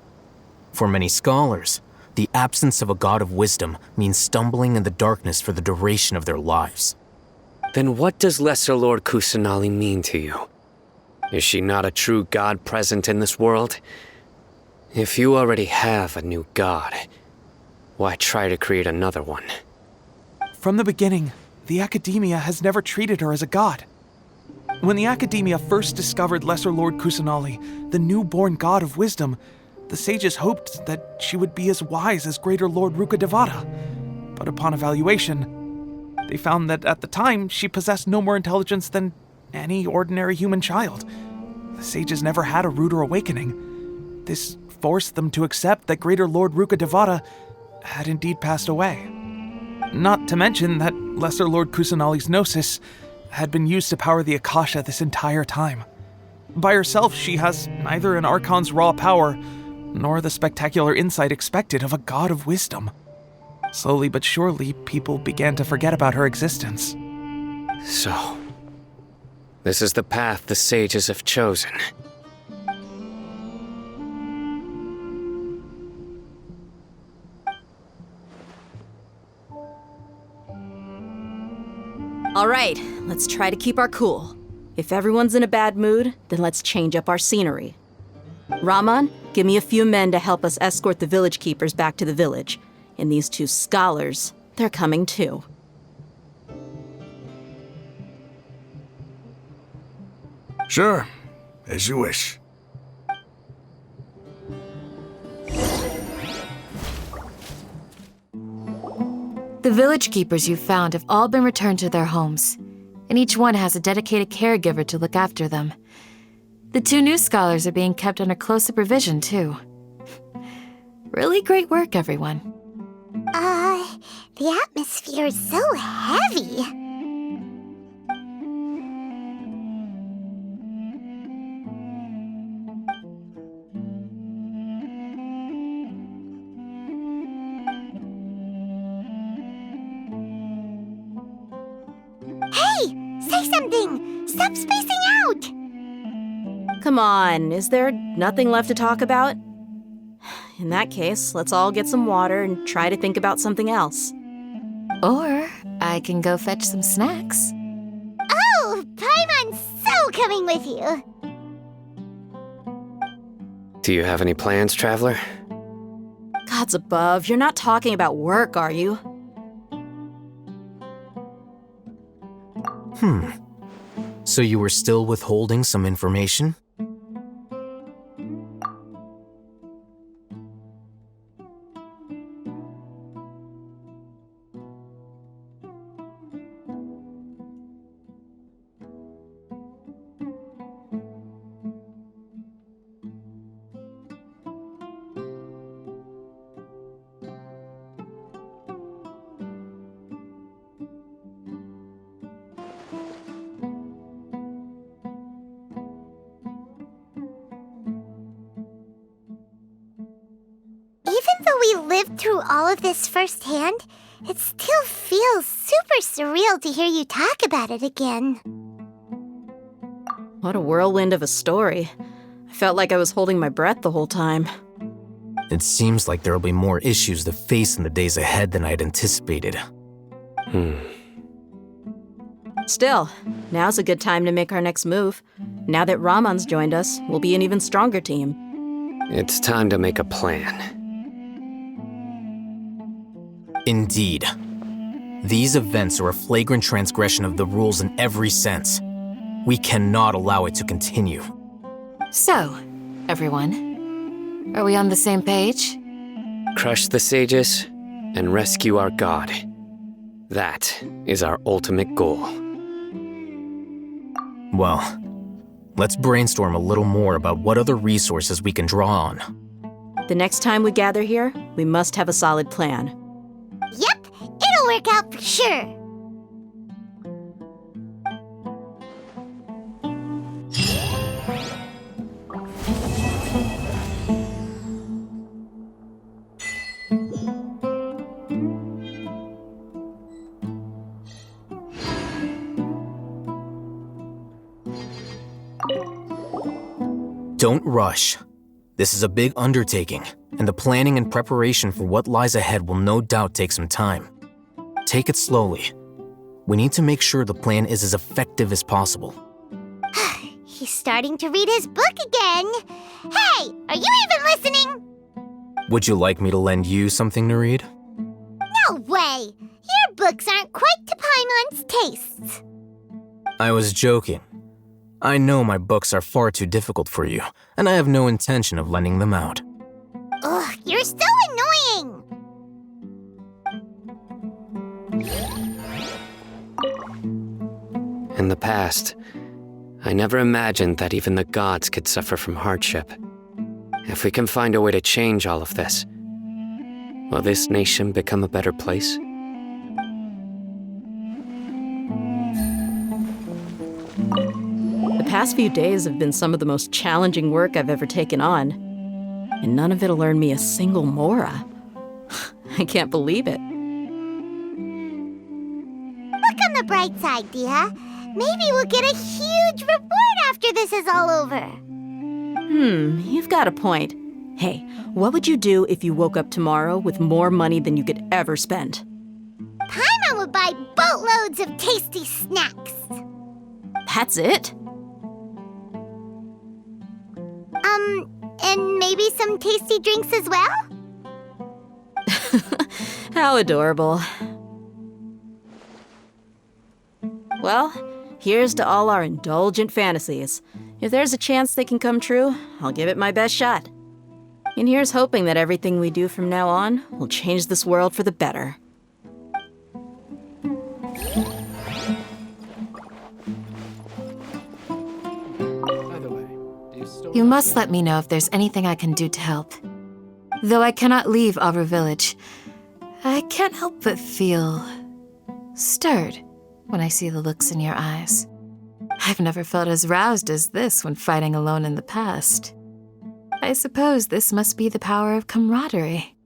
[SPEAKER 2] For many scholars, the absence of a god of wisdom means stumbling in the darkness for the duration of their lives.
[SPEAKER 3] Then what does Lesser Lord Kusanali mean to you? Is she not a true god present in this world? If you already have a new god, why try to create another one?
[SPEAKER 10] From the beginning, the Academia has never treated her as a god. When the Academia first discovered Lesser Lord Kusanali, the newborn god of wisdom, the sages hoped that she would be as wise as Greater Lord Rukkhadevata. But upon evaluation, they found that at the time she possessed no more intelligence than any ordinary human child. The sages never had a ruder awakening. This forced them to accept that Greater Lord Rukkhadevata had indeed passed away. Not to mention that Lesser Lord Kusanali's gnosis had been used to power the Akasha this entire time. By herself, she has neither an Archon's raw power, nor the spectacular insight expected of a god of wisdom. Slowly but surely, people began to forget about her existence.
[SPEAKER 3] So, this is the path the sages have chosen.
[SPEAKER 8] All right, let's try to keep our cool. If everyone's in a bad mood, then let's change up our scenery. Rahman, give me a few men to help us escort the village keepers back to the village. And these two scholars, they're coming too.
[SPEAKER 9] Sure, as you wish.
[SPEAKER 5] The village keepers you found have all been returned to their homes, and each one has a dedicated caregiver to look after them. The two new scholars are being kept under close supervision, too. Really great work, everyone.
[SPEAKER 1] The atmosphere is so heavy. Hey! Say something! Stop spacing out!
[SPEAKER 8] Come on, is there nothing left to talk about? In that case, let's all get some water and try to think about something else.
[SPEAKER 5] Or I can go fetch some snacks.
[SPEAKER 1] Oh, Paimon's so coming with you!
[SPEAKER 3] Do you have any plans, Traveler?
[SPEAKER 8] Gods above, you're not talking about work, are you?
[SPEAKER 2] So you were still withholding some information?
[SPEAKER 1] Even though we lived through all of this firsthand, it still feels super surreal to hear you talk about it again.
[SPEAKER 8] What a whirlwind of a story. I felt like I was holding my breath the whole time.
[SPEAKER 2] It seems like there'll be more issues to face in the days ahead than I'd anticipated.
[SPEAKER 8] Still, now's a good time to make our next move. Now that Ramon's joined us, we'll be an even stronger team.
[SPEAKER 3] It's time to make a plan.
[SPEAKER 2] Indeed. These events are a flagrant transgression of the rules in every sense. We cannot allow it to continue.
[SPEAKER 5] So, everyone, are we on the same page?
[SPEAKER 3] Crush the sages and rescue our god. That is our ultimate goal.
[SPEAKER 2] Well, let's brainstorm a little more about what other resources we can draw on.
[SPEAKER 8] The next time we gather here, we must have a solid plan.
[SPEAKER 1] Yep, it'll work out for sure.
[SPEAKER 2] Don't rush. This is a big undertaking, and the planning and preparation for what lies ahead will no doubt take some time. Take it slowly. We need to make sure the plan is as effective as possible.
[SPEAKER 1] He's starting to read his book again. Hey, are you even listening?
[SPEAKER 2] Would you like me to lend you something to read?
[SPEAKER 1] No way. Your books aren't quite to Paimon's tastes.
[SPEAKER 2] I was joking. I know my books are far too difficult for you, and I have no intention of lending them out.
[SPEAKER 1] Ugh, you're so annoying!
[SPEAKER 3] In the past, I never imagined that even the gods could suffer from hardship. If we can find a way to change all of this, will this nation become a better place?
[SPEAKER 8] The past few days have been some of the most challenging work I've ever taken on. And none of it'll earn me a single mora. I can't believe it.
[SPEAKER 1] Look on the bright side, Dia. Maybe we'll get a huge reward after this is all over.
[SPEAKER 8] You've got a point. Hey, what would you do if you woke up tomorrow with more money than you could ever spend?
[SPEAKER 1] Paimon would buy boatloads of tasty snacks.
[SPEAKER 8] That's it?
[SPEAKER 1] And maybe some tasty drinks as well?
[SPEAKER 8] How adorable. Well, here's to all our indulgent fantasies. If there's a chance they can come true, I'll give it my best shot. And here's hoping that everything we do from now on will change this world for the better.
[SPEAKER 5] You must let me know if there's anything I can do to help. Though I cannot leave Aru Village, I can't help but feel stirred when I see the looks in your eyes. I've never felt as roused as this when fighting alone in the past. I suppose this must be the power of camaraderie.